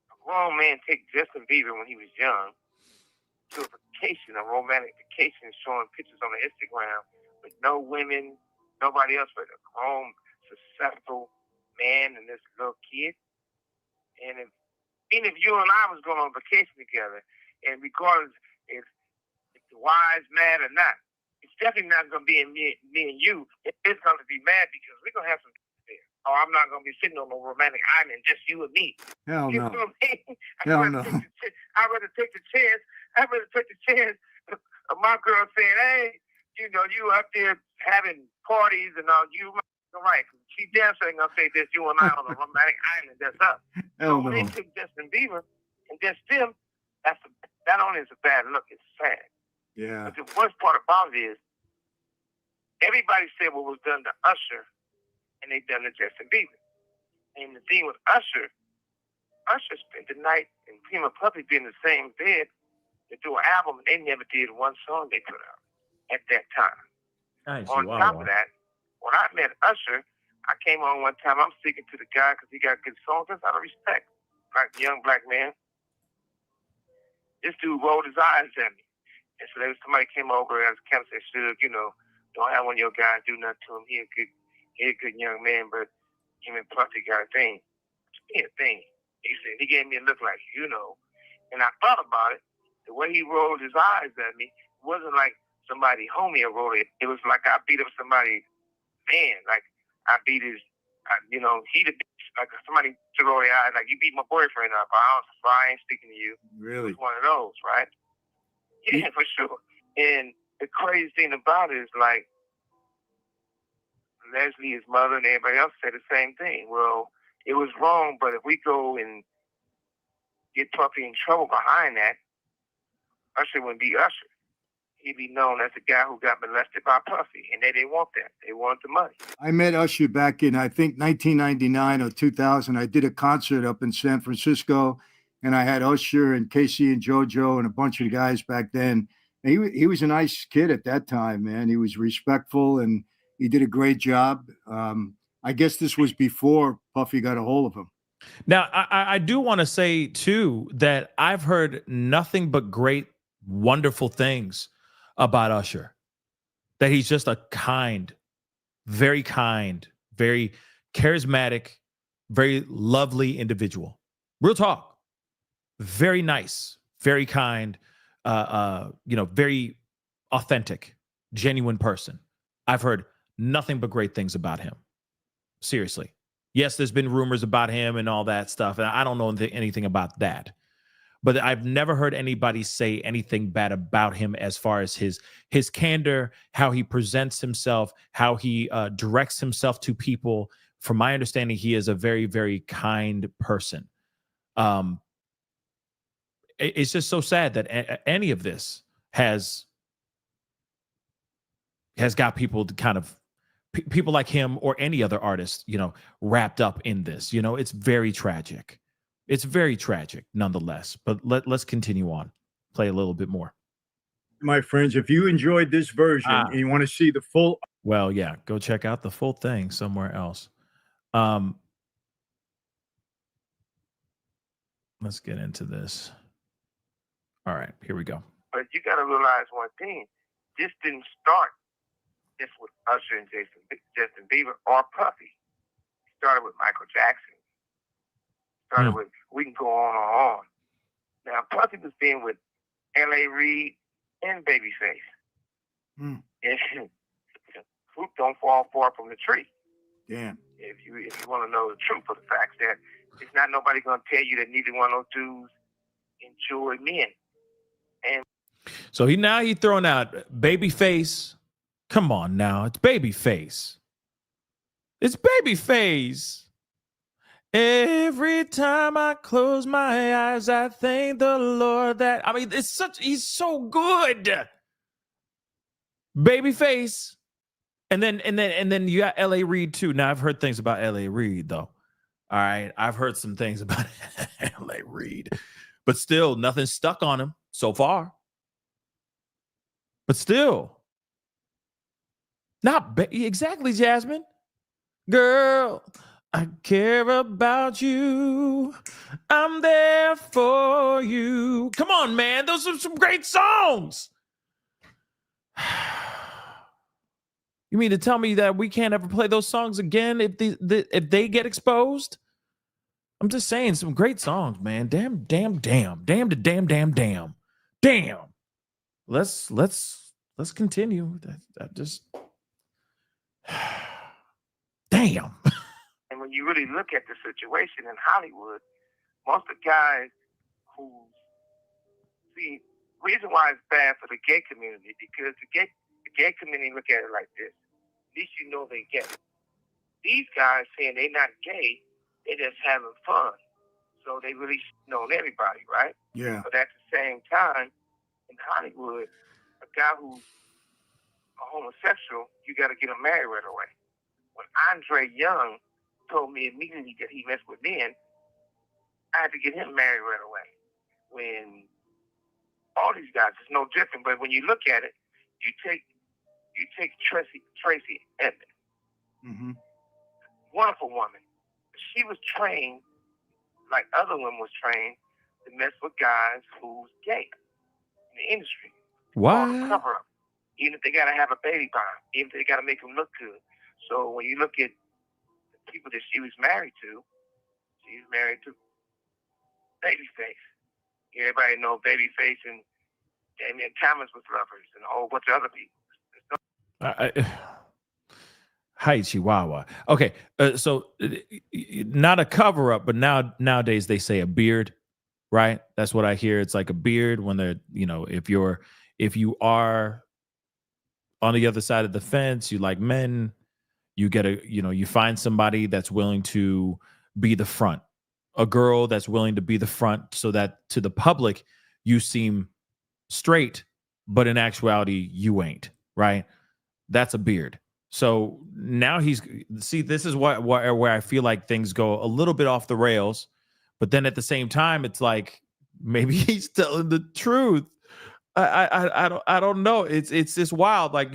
A grown man take Justin Bieber when he was young to a vacation, a romantic vacation, showing pictures on the Instagram with no women, nobody else but a grown, successful man and this little kid. And even if you and I was going on vacation together, and regardless if the wives mad or not, it's definitely not going to be in me and you. It's going to be mad because we're going to have some there. Or I'm not going to be sitting on a romantic island, just you and me. Hell you no. know what I mean? Hell no. I'd rather take the chance. I'd rather take the chance of my girl saying, hey, you up there having parties and all, you right. She damn sure ain't going to say this, you and I on a romantic island, that's us. Hell no. When they took Justin Bieber and just them, that only is a bad look. It's sad. Yeah. But the worst part about it is everybody said what was done to Usher, and they done to Justin Bieber. And the thing with Usher spent the night and him and Puppy be in the same bed to do an album, and they never did one song they put out at that time. On top of that, when I met Usher, I came on one time. I'm speaking to the guy because he got good songs. That's out of respect. Like young black man. This dude rolled his eyes at me. And so somebody came over and kind of said, Suge, don't have one of your guys do nothing to him. He a good young man, but him and Puffy got a thing. Yeah, thing. He said, he gave me a look like, you know. And I thought about it. The way he rolled his eyes at me wasn't like somebody homie rolled it. It was like I beat up somebody, man. Like I beat his, you know, he the bitch. Like somebody to roll their eyes, like you beat my boyfriend up. I ain't speaking to you. Really? It was one of those, right? Yeah, for sure. And the crazy thing about it is like Leslie, his mother, and everybody else said the same thing. Well, it was wrong, but if we go and get Puffy in trouble behind that, Usher wouldn't be Usher. He'd be known as the guy who got molested by Puffy, and they didn't want that. They wanted the money. I met Usher back in, I think, 1999 or 2000. I did a concert up in San Francisco, and I had Usher and Casey and JoJo and a bunch of guys back then. And he was a nice kid at that time, man. He was respectful, and he did a great job. I guess this was before Puffy got a hold of him. Now, I do want to say, too, that I've heard nothing but great, wonderful things about Usher. That he's just a kind, very charismatic, very lovely individual. Real talk. Very nice, very kind, very authentic, genuine person. I've heard nothing but great things about him. Seriously. Yes, there's been rumors about him and all that stuff, and I don't know anything about that. But I've never heard anybody say anything bad about him as far as his candor, how he presents himself, how he directs himself to people. From my understanding, he is a very, very kind person. It's just so sad that any of this has got people to kind of people like him or any other artist, wrapped up in this. It's very tragic. It's very tragic nonetheless. But let's continue on. Play a little bit more. My friends, if you enjoyed this version and you want to see the full... Well, yeah, go check out the full thing somewhere else. Let's get into this. All right, here we go. But you got to realize one thing. This didn't start just with Usher and Justin Bieber or Puffy. It started with Michael Jackson. Started with, we can go on and on. Now, Puffy was being with L.A. Reid and Babyface. And fruit don't fall far from the tree. Damn. If you want to know the truth of the facts, that it's not nobody going to tell you that neither one of those dudes enjoy men. And so he throwing out Babyface. Come on now, it's Babyface. It's Babyface. Every time I close my eyes, I thank the Lord that he's so good. Babyface. And then you got L.A. Reid too. Now I've heard things about L.A. Reid though. All right. I've heard some things about L.A. Reid. But still, nothing stuck on him so far. But still. Exactly, Jasmine. Girl, I care about you. I'm there for you. Come on, man. Those are some great songs. You mean to tell me that we can't ever play those songs again if they get exposed? I'm just saying, some great songs, man. Damn. Let's continue. That just damn. And when you really look at the situation in Hollywood, most of the guys reason why it's bad for the gay community, because the gay community look at it like this. At least you know they gay. These guys saying they're not gay, they're just having fun. So they really know everybody, right? Yeah. But at the same time, in Hollywood, a guy who's a homosexual, you got to get him married right away. When Andre Young told me immediately that he messed with men, I had to get him married right away. When all these guys, it's no different, but when you look at it, you take Tracy Edmond. Wonderful woman. She was trained like other women was trained to mess with guys who's gay in the industry. What? Cover up. Even if they got to have a baby by them, even if they got to make them look good. So when you look at the people that she was married to. She was married to Babyface. Everybody know Babyface and Damian Thomas was lovers and a whole bunch of other people. Hi, Chihuahua. Okay, so not a cover up, but nowadays they say a beard, right? That's what I hear. It's like a beard when they're, if you are on the other side of the fence, you like men, you get you find somebody that's willing to be the front, a girl that's willing to be the front, so that to the public you seem straight, but in actuality you ain't, right? That's a beard. So now this is where I feel like things go a little bit off the rails, but then at the same time, it's like maybe he's telling the truth. I don't know. It's just wild. Like,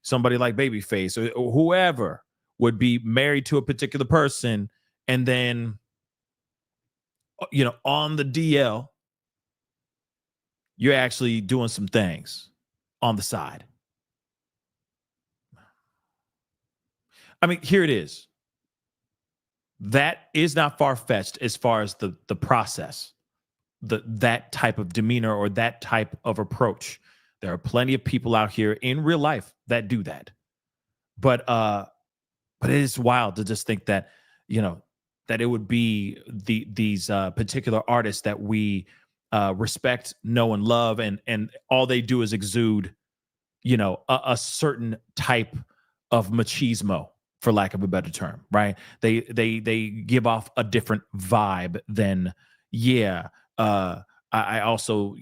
somebody like Babyface or whoever would be married to a particular person, and then on the DL, you're actually doing some things on the side. I mean, here it is. That is not far-fetched as far as the process, that type of demeanor or that type of approach. There are plenty of people out here in real life that do that. But it is wild to just think that, that it would be these particular artists that we respect, know, and love, and all they do is exude, a certain type of machismo, for lack of a better term, right? They give off a different vibe than, I also,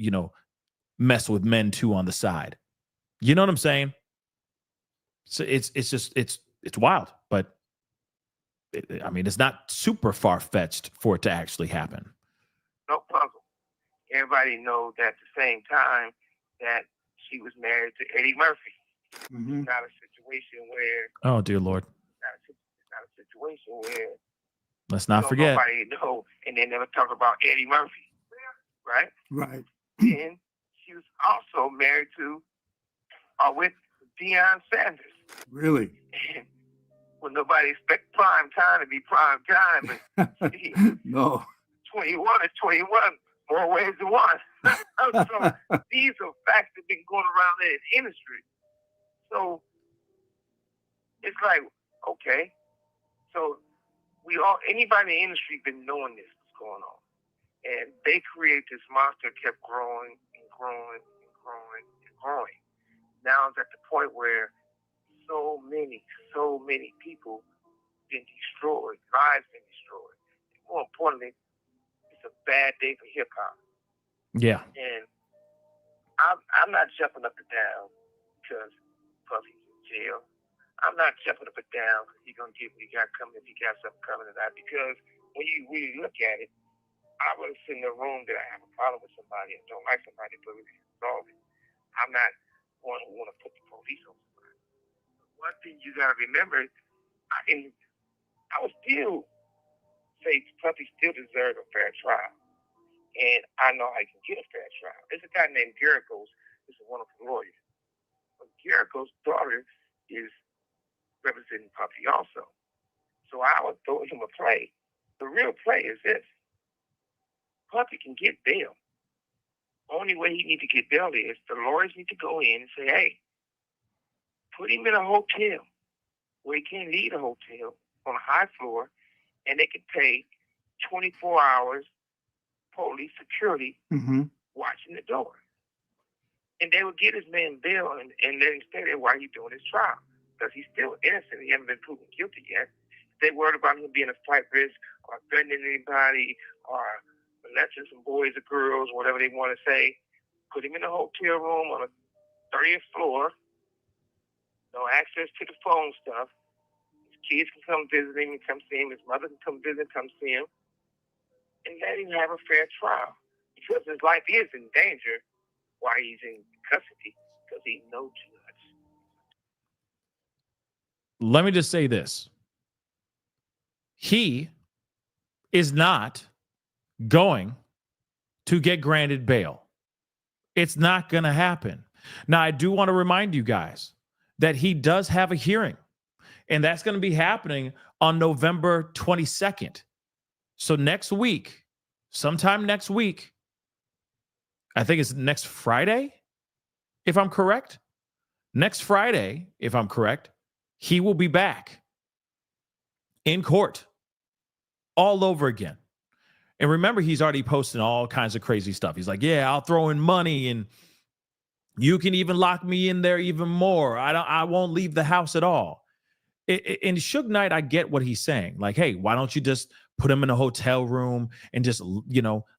mess with men too on the side. You know what I'm saying? So it's just it's wild, but it's not super far-fetched for it to actually happen. No puzzle. Everybody knows at the same time that she was married to Eddie Murphy. Mm-hmm. It's not a situation where... Oh, dear Lord. It's not a situation where... Let's not forget. Nobody know, and they never talk about Eddie Murphy, right? Right. And she was also married to, with Deion Sanders. Really? And when nobody expect prime time to be prime time, but no. 21 is 21, more ways than one. So these are facts that have been going around in the industry. So it's like, okay, so anybody in the industry been knowing this was going on. And they create this monster, kept growing and growing and growing and growing. Now it's at the point where so many people been destroyed, lives been destroyed. And more importantly, it's a bad day for hip hop. Yeah. And I'm not jumping up and down because Puffy's in jail. I'm not jumping up and down because he's gonna get what he got coming if he got something coming to that. Because when you really look at it, I would sit in a room that I have a problem with somebody and don't like somebody, but we resolve it. I'm not one who want to put the police on somebody. One thing you got to remember, I would still say Puffy still deserves a fair trial. And I know I can get a fair trial. There's a guy named Garrigos, who's a wonderful lawyer. But Garrigos' daughter is representing Puffy also. So I would throw him a play. The real play is this. Puffy can get bail. Only way he needs to get bail is the lawyers need to go in and say, hey, put him in a hotel where he can't leave the hotel on a high floor, and they can pay 24 hours police security watching the door. And they would get his man bail and let him stay there while he's doing his trial. Because he's still innocent. He hasn't been proven guilty yet. They worried about him being a flight risk or threatening anybody or molesting some boys or girls, whatever they want to say. Put him in a hotel room on a 30th floor. No access to the phone stuff. His kids can come visit him and come see him. His mother can come visit and come see him. And let him have a fair trial. Because his life is in danger while he's in custody because he knows too much. Let me just say this. He is not going to get granted bail. It's not going to happen. Now, I do want to remind you guys that he does have a hearing. And that's going to be happening on November 22nd. So next week, sometime next week, I think it's next Friday, if I'm correct. Next Friday, if I'm correct, he will be back in court all over again. And remember, he's already posting all kinds of crazy stuff. He's like, yeah, I'll throw in money and you can even lock me in there even more. I won't leave the house at all. In Suge Knight, I get what he's saying. Like, hey, why don't you just put him in a hotel room and just,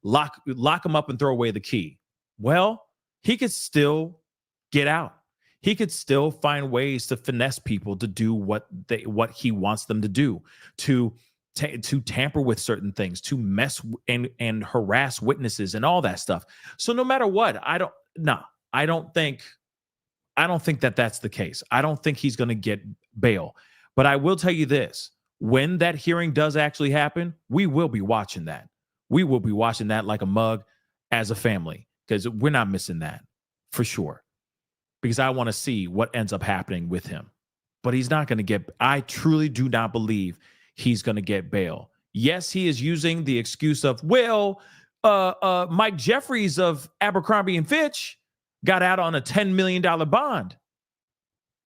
lock him up and throw away the key? Well, he could still get out. He could still find ways to finesse people to do what he wants them to do, to tamper with certain things, to mess and harass witnesses and all that stuff. So no matter what, I don't think that that's the case. I don't think he's going to get bail. But I will tell you this, when that hearing does actually happen, we will be watching that. We will be watching that like a mug as a family, because we're not missing that for sure. Because I want to see what ends up happening with him. But he's not going to get, I truly do not believe he's going to get bail. Yes, he is using the excuse of, Mike Jeffries of Abercrombie and Fitch got out on a $10 million bond.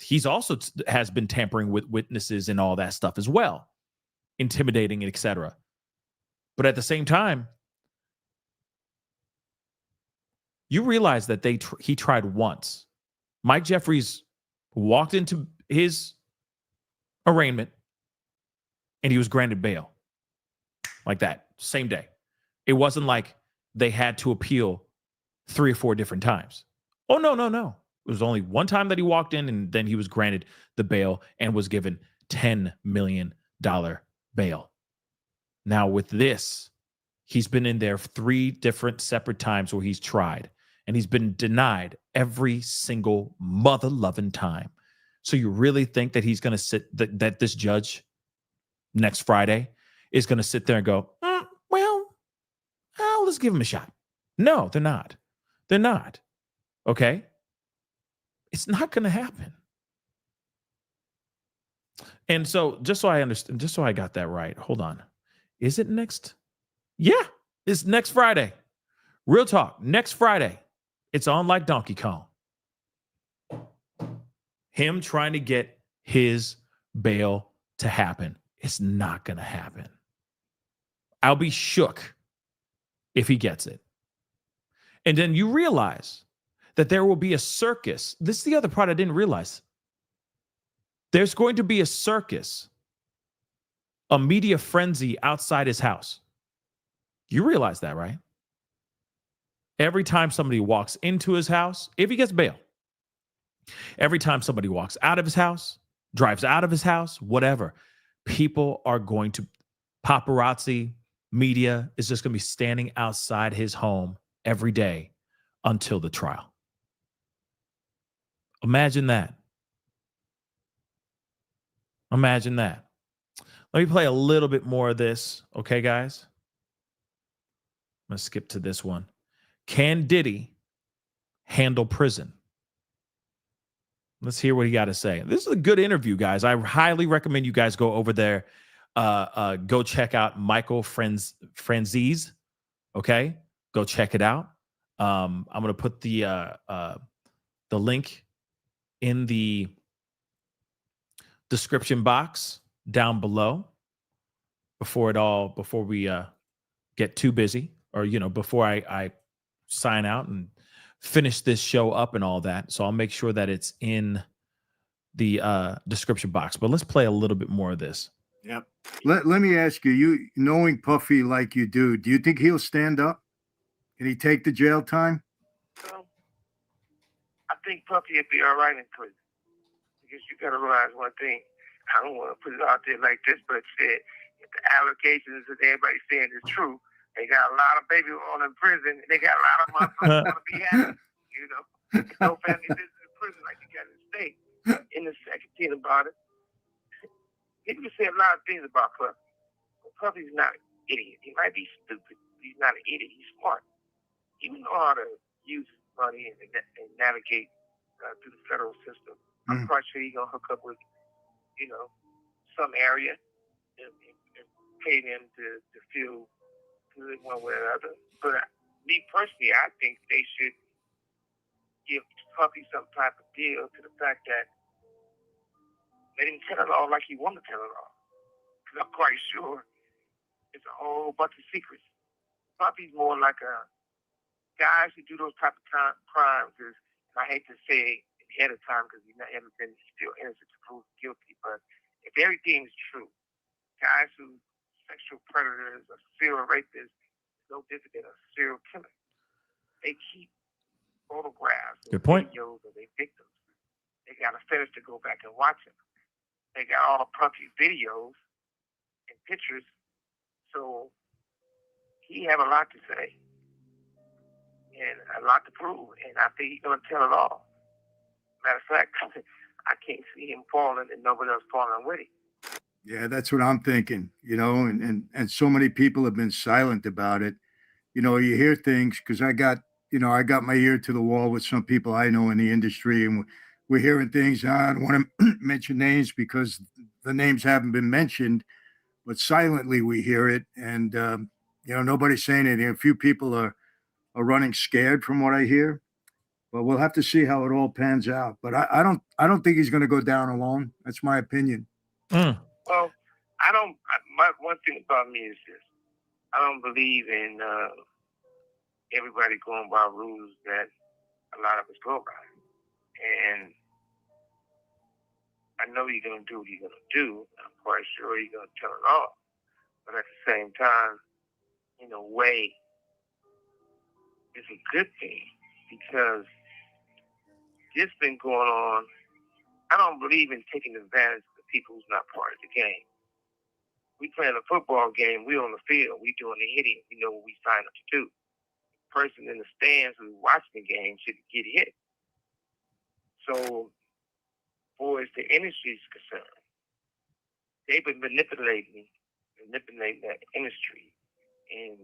He's also has been tampering with witnesses and all that stuff as well, intimidating, etc. But at the same time, you realize that he tried once. Mike Jeffries walked into his arraignment and he was granted bail like that, same day. It wasn't like they had to appeal 3 or 4 different times. Oh, no. It was only one time that he walked in and then he was granted the bail and was given $10 million bail. Now with this, he's been in there 3 different separate times where he's tried and he's been denied every single mother-loving time. So you really think that he's going to sit, that this judge next Friday is going to sit there and go, let's give him a shot. No, they're not. They're not. Okay? It's not going to happen. And so just so I understand, just so I got that right, hold on. Is it next? Yeah, it's next Friday. Real talk, next Friday. It's on like Donkey Kong. Him trying to get his bail to happen. It's not going to happen. I'll be shook if he gets it. And then you realize that there will be a circus. This is the other part I didn't realize. There's going to be a circus, a media frenzy outside his house. You realize that, right? Every time somebody walks into his house, if he gets bail, every time somebody walks out of his house, drives out of his house, whatever, people are going to, paparazzi, media is just going to be standing outside his home every day until the trial. Imagine that. Imagine that. Let me play a little bit more of this. Okay, guys? I'm going to skip to this one. Can Diddy handle prison? Let's hear what he got to say. This is a good interview, guys. I highly recommend you guys go over there. Go check out Michael Franzese. Okay? Go check it out. I'm going to put the link in the description box down below before we get too busy, or before I sign out and finish this show up and all that. So I'll make sure that it's in the description box. But let's play a little bit more of this. Yep. Let me ask you, knowing Puffy like you do you think he'll stand up? Can he take the jail time? Well, I think Puffy would be all right in prison. Because you got to realize one thing. I don't want to put it out there like this, but if the allegations that everybody's saying is true, they got a lot of baby on in prison. And they got a lot of motherfuckers going to be happy. No family business in prison like you got in the state. In the second thing about it, people can say a lot of things about Puffy. But Puffy's not an idiot. He might be stupid. But he's not an idiot. He's smart. He would know how to use money and navigate through the federal system. I'm quite sure he's going to hook up with, some area and pay them to feel good one way or another. But me personally, I think they should give Puppy some type of deal to the fact that let him tell it all like he want to tell it all. Because I'm quite sure it's a whole bunch of secrets. Puppy's more like a guys who do those type of crimes is, and I hate to say it ahead of time because he's still innocent to prove guilty, but if everything's true, guys who sexual predators or serial rapists is no different than a serial killer. They keep photographs and videos of their victims. They got a fetish to go back and watch them. They got all the Puppy videos and pictures, so he have a lot to say and a lot to prove, and I think he's going to tell it all. Matter of fact, I can't see him falling and nobody else falling with him. Yeah, that's what I'm thinking, and so many people have been silent about it. You hear things because I got my ear to the wall with some people I know in the industry, and we're hearing things. I don't want to mention names because the names haven't been mentioned, but silently we hear it, and nobody's saying anything. A few people are running scared from what I hear, but we'll have to see how it all pans out. But I don't think he's going to go down alone. That's my opinion. Well, my one thing about me is this: I don't believe in everybody going by rules that a lot of us go by, and I know you're going to do what you're going to do. I'm quite sure you're going to tell it all. But at the same time, in a way, it's a good thing because this been going on. I don't believe in taking advantage of the people who's not part of the game. We playing a football game. We on the field. We doing the hitting. We know what we signed up to do. The person in the stands who's watching the game should get hit. So, far as the industry is concerned, they've been manipulating that industry, and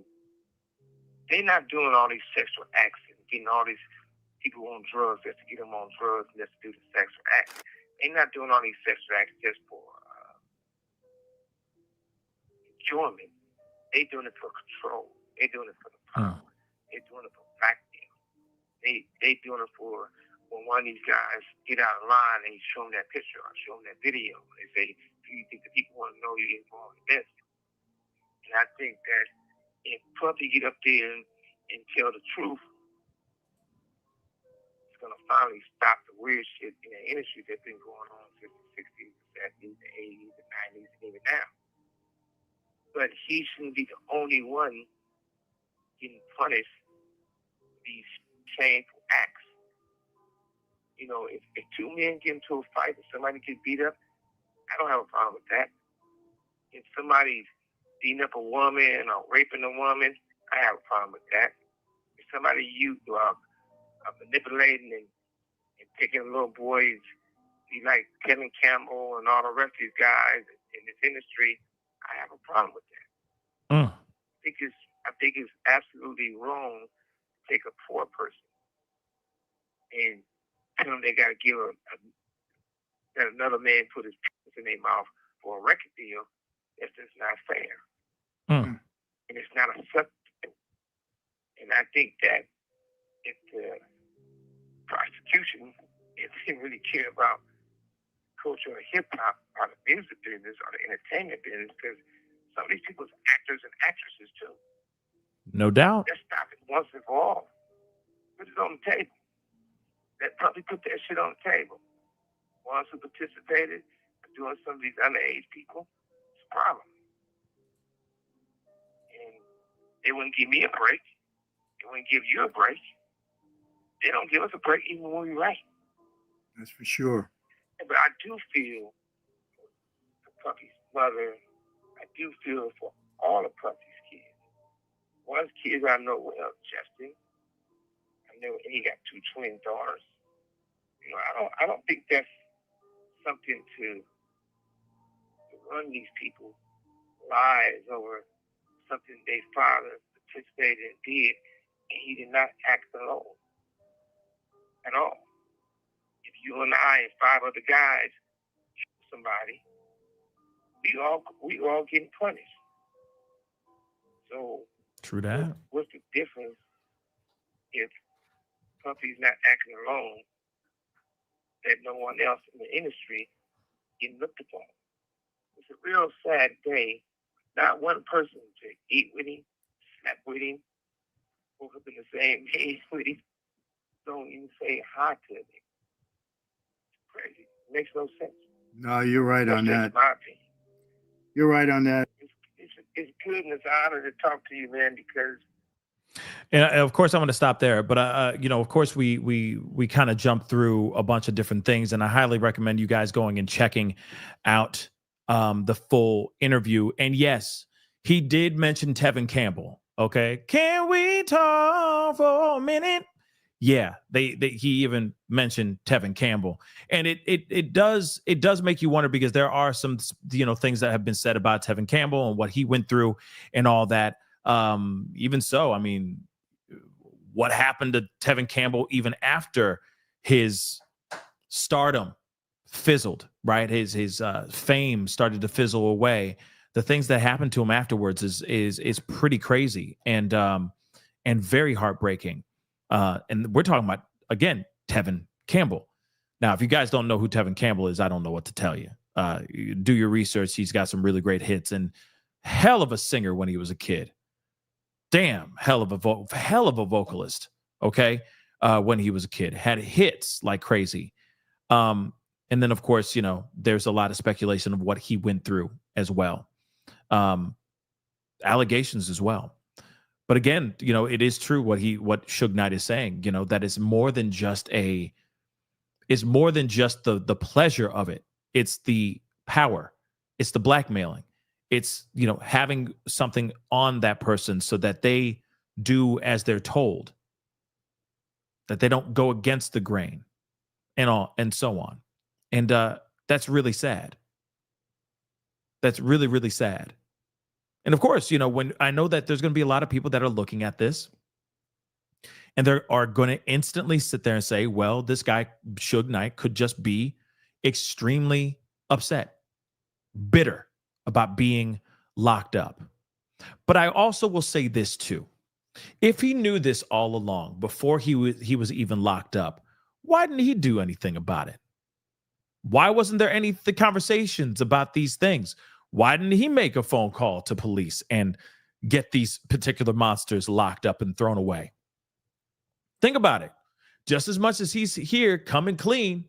they're not doing all these sexual acts and getting all these people on drugs just to get them on drugs and just to do the sexual acts. They're not doing all these sexual acts just for enjoyment. They're doing it for control. They're doing it for the power. They're doing it for blackmail. They doing it for when one of these guys get out of line and you show them that picture or show them that video. They say, do you think the people want to know you're involved in this? And I think that if Puppy get up there and tell the truth, it's going to finally stop the weird shit in the industry that's been going on since the 60s, the 70s, the 80s, the 90s, and even now. But he shouldn't be the only one getting punished for these shameful acts. If two men get into a fight and somebody gets beat up, I don't have a problem with that. If somebody's beating up a woman or raping a woman, I have a problem with that. If somebody are manipulating and picking little boys, be like Kevin Campbell and all the rest of these guys in this industry, I have a problem with that. I think it's absolutely wrong to take a poor person and tell them they got to give that another man put his penis in their mouth for a record deal. That's just not fair. And it's not acceptable. And I think that if the prosecution, if they really care about culture or hip-hop or the music business or the entertainment business, because some of these people are actors and actresses too. No doubt. Let's stop it once and for all. Put it on the table. Let Puppy put that shit on the table. Ones who participated in doing some of these underage people, it's a problem. And they wouldn't give me a break. They wouldn't give you a break. They don't give us a break even when we right. That's for sure. But I do feel for Puppy's mother. I do feel for all of Puppy's kids. One of the kids I know well, Justin. I know he got 2 twin daughters. I don't think that's something to run these people's lives over something their father participated and did, and he did not act alone at all. If you and I and 5 other guys shoot somebody, we all getting punished. So True that. what's the difference if Puffy's not acting alone, that no one else in the industry getting looked upon? It's a real sad day. Not one person to eat with him, slept with him, woke up in the same bed with him, don't even say hi to him. It's crazy. It makes no sense. No, you're right on That's that. just my opinion. You're right on that. It's good and it's an honor to talk to you, man, because And of course, I'm going to stop there. But you know, of course, we kind of jumped through a bunch of different things, and I highly recommend you guys going and checking out the full interview. And yes, he did mention Tevin Campbell. Okay, can we talk for a minute? Yeah, he even mentioned Tevin Campbell, and it does make you wonder, because there are some things that have been said about Tevin Campbell and what he went through and all that. Even so, I mean, what happened to Tevin Campbell even after his stardom fizzled, right? His fame started to fizzle away. The things that happened to him afterwards is pretty crazy and very heartbreaking. And we're talking about, again, Tevin Campbell. Now, if you guys don't know who Tevin Campbell is, I don't know what to tell you. You do your research. He's got some really great hits and hell of a singer when he was a kid. Damn, hell of a vocalist. Okay, when he was a kid, had hits like crazy. And then, of course, there's a lot of speculation of what he went through as well, allegations as well. But again, it is true what Suge Knight is saying. That is more than just the pleasure of it. It's the power. It's the blackmailing. It's, having something on that person so that they do as they're told, that they don't go against the grain and so on. And that's really sad. That's really, really sad. And of course, when I know that there's going to be a lot of people that are looking at this and they are going to instantly sit there and say, well, this guy, Suge Knight, could just be extremely upset, bitter about being locked up. But I also will say this too. If he knew this all along before he was even locked up, why didn't he do anything about it? Why wasn't there any conversations about these things? Why didn't he make a phone call to police and get these particular monsters locked up and thrown away? Think about it. Just as much as he's here coming clean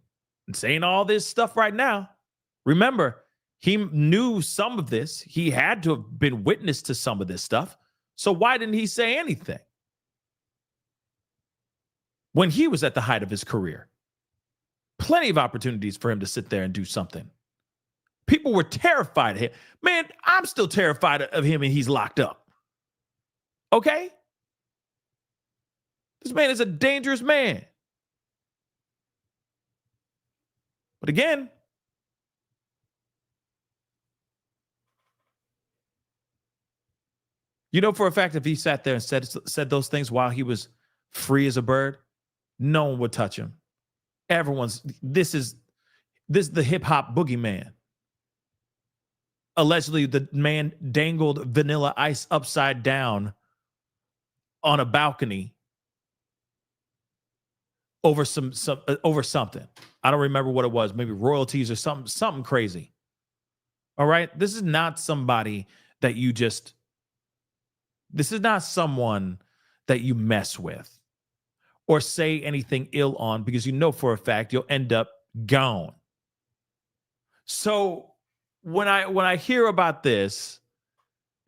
and saying all this stuff right now, remember, he knew some of this. He had to have been witness to some of this stuff. So why didn't he say anything when he was at the height of his career? Plenty of opportunities for him to sit there and do something. People were terrified of him. Man, I'm still terrified of him and he's locked up. Okay? This man is a dangerous man. But again, for a fact, if he sat there and said those things while he was free as a bird, no one would touch him. This is the hip hop boogeyman. Allegedly, the man dangled Vanilla Ice upside down on a balcony over over something. I don't remember what it was. Maybe royalties or something crazy. All right, this is not somebody that you just. This is not someone that you mess with or say anything ill on, because for a fact you'll end up gone. So when I hear about this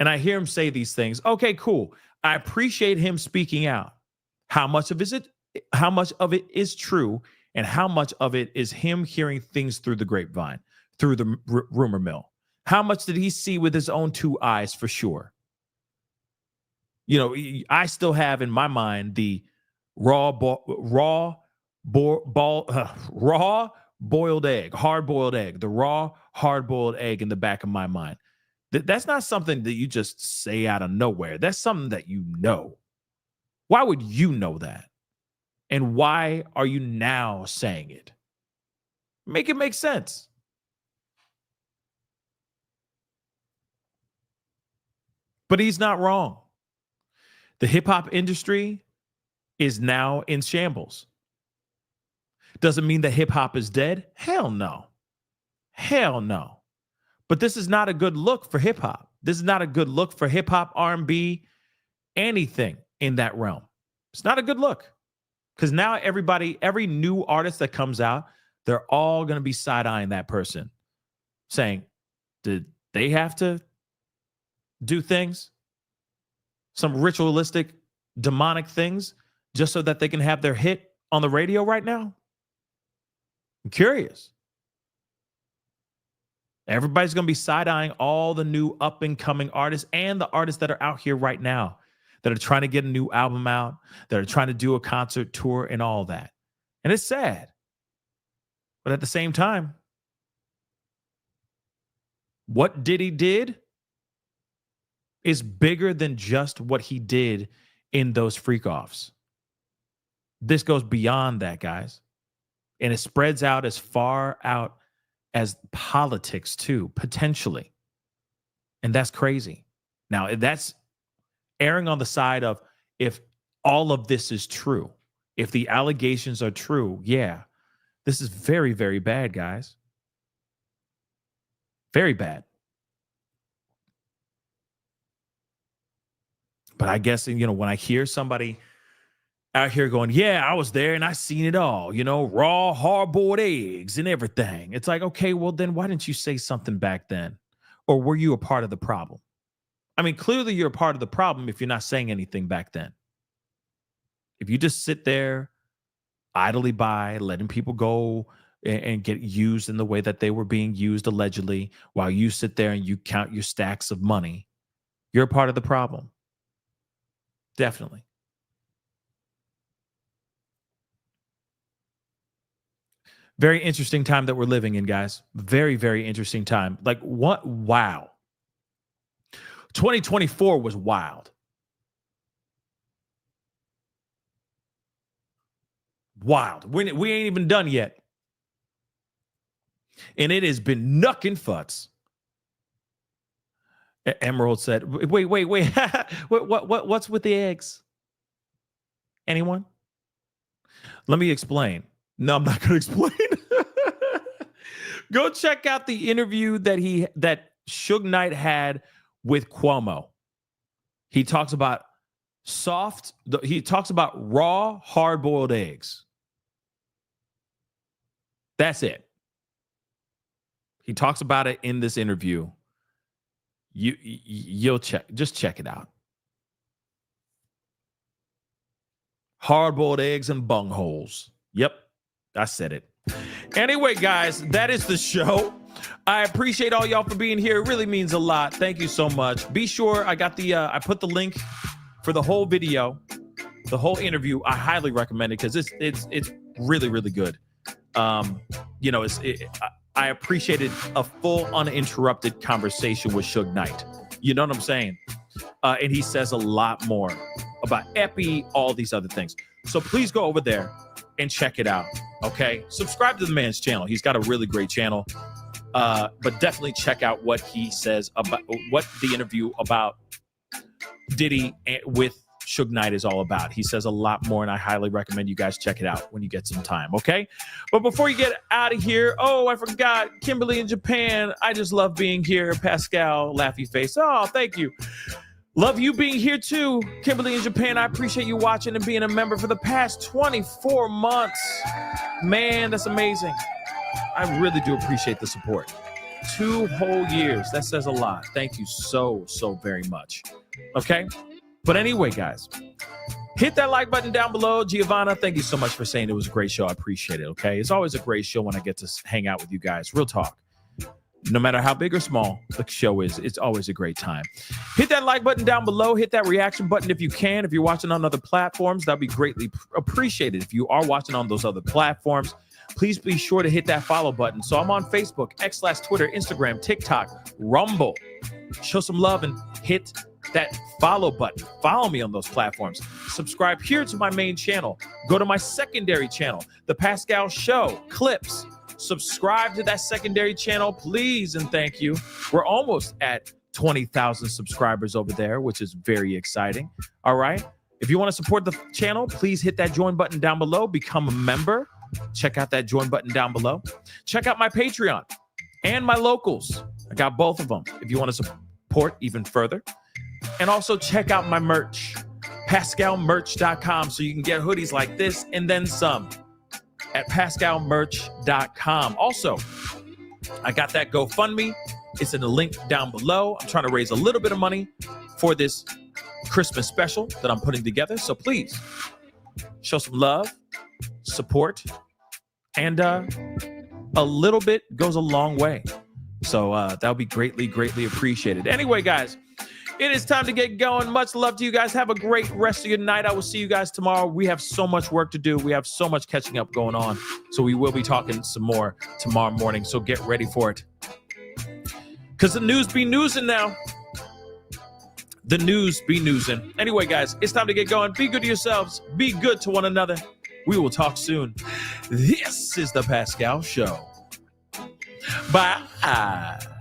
and I hear him say these things, okay, cool. I appreciate him speaking out. How much of it is true, and how much of it is him hearing things through the grapevine, through the rumor mill? How much did he see with his own two eyes? For sure. I still have in my mind the raw boiled egg, hard-boiled egg, the raw hard-boiled egg in the back of my mind. That's not something that you just say out of nowhere. That's something that you know. Why would you know that? And why are you now saying it? Make it make sense. But he's not wrong. The hip hop industry is now in shambles. Doesn't mean that hip hop is dead. Hell no. Hell no. But this is not a good look for hip hop. This is not a good look for hip hop, R&B, anything in that realm. It's not a good look. Because now every new artist that comes out, they're all going to be side-eyeing that person, saying, did they have to do things? Some ritualistic, demonic things, just so that they can have their hit on the radio right now? I'm curious. Everybody's going to be side-eyeing all the new up-and-coming artists and the artists that are out here right now that are trying to get a new album out, that are trying to do a concert tour and all that. And it's sad. But at the same time, what Diddy did is bigger than just what he did in those freak-offs. This goes beyond that, guys. And it spreads out as far out as politics too, potentially. And that's crazy. Now, that's erring on the side of, if all of this is true, if the allegations are true, yeah, this is very, very bad, guys. Very bad. But I guess, when I hear somebody out here going, yeah, I was there and I seen it all, raw, hard-boiled eggs and everything. It's like, okay, well, then why didn't you say something back then? Or were you a part of the problem? I mean, clearly you're a part of the problem if you're not saying anything back then. If you just sit there idly by, letting people go and get used in the way that they were being used allegedly, while you sit there and you count your stacks of money, you're a part of the problem. Definitely. Very interesting time that we're living in, guys. Very, very interesting time. Like, what? Wow. 2024 was wild. Wild. We ain't even done yet. And it has been knucking futs. Emerald said, wait. What's with the eggs? Anyone? Let me explain. No, I'm not going to explain. Go check out the interview that Suge Knight had with Cuomo. He talks about raw, hard-boiled eggs. That's it. He talks about it in this interview. You'll just check it out. Hard-boiled eggs and bungholes. Yep, I said it. Anyway, guys, that is the show. I appreciate all y'all for being here. It really means a lot. Thank you so much. Be sure I put the link for the whole video, the whole interview. I highly recommend it because it's really, really good. I appreciated a full uninterrupted conversation with Suge Knight. You know what I'm saying? And he says a lot more about Epi, all these other things. So please go over there and check it out. Okay. Subscribe to the man's channel. He's got a really great channel. But definitely check out what he says about what the interview about Diddy with Suge Knight is all about. He says a lot more, and I highly recommend you guys check it out when you get some time, okay? But before you get out of here, I forgot, Kimberly in Japan. I just love being here. Pascal, laughy face. Oh, thank you. Love you being here too, Kimberly in Japan. I appreciate you watching and being a member for the past 24 months. Man, that's amazing. I really do appreciate the support. 2 whole years. That says a lot. Thank you so very much. Okay? But anyway, guys, hit that like button down below. Giovanna, thank you so much for saying it was a great show. I appreciate it, okay? It's always a great show when I get to hang out with you guys. Real talk. No matter how big or small the show is, it's always a great time. Hit that like button down below. Hit that reaction button if you can. If you're watching on other platforms, that'd be greatly appreciated. If you are watching on those other platforms, please be sure to hit that follow button. So I'm on Facebook, X/Twitter, Instagram, TikTok, Rumble. Show some love and hit that follow button. Follow me on those platforms. Subscribe here to my main channel. Go to my secondary channel, The Pascal Show, Clips. Subscribe to that secondary channel, please, and thank you. We're almost at 20,000 subscribers over there, which is very exciting. All right. If you want to support the channel, please hit that join button down below. Become a member. Check out that join button down below. Check out my Patreon and my locals. I got both of them if you want to support even further. And also check out my merch, PascalMerch.com, so you can get hoodies like this and then some at PascalMerch.com. Also, I got that GoFundMe. It's in the link down below. I'm trying to raise a little bit of money for this Christmas special that I'm putting together. So please show some love, support, and a little bit goes a long way. So that'll be greatly, greatly appreciated. Anyway, guys, it is time to get going. Much love to you guys. Have a great rest of your night. I will see you guys tomorrow. We have so much work to do. We have so much catching up going on. So we will be talking some more tomorrow morning. So get ready for it. Because the news be newsing now. The news be newsing. Anyway, guys, it's time to get going. Be good to yourselves. Be good to one another. We will talk soon. This is the Pascal Show. Bye.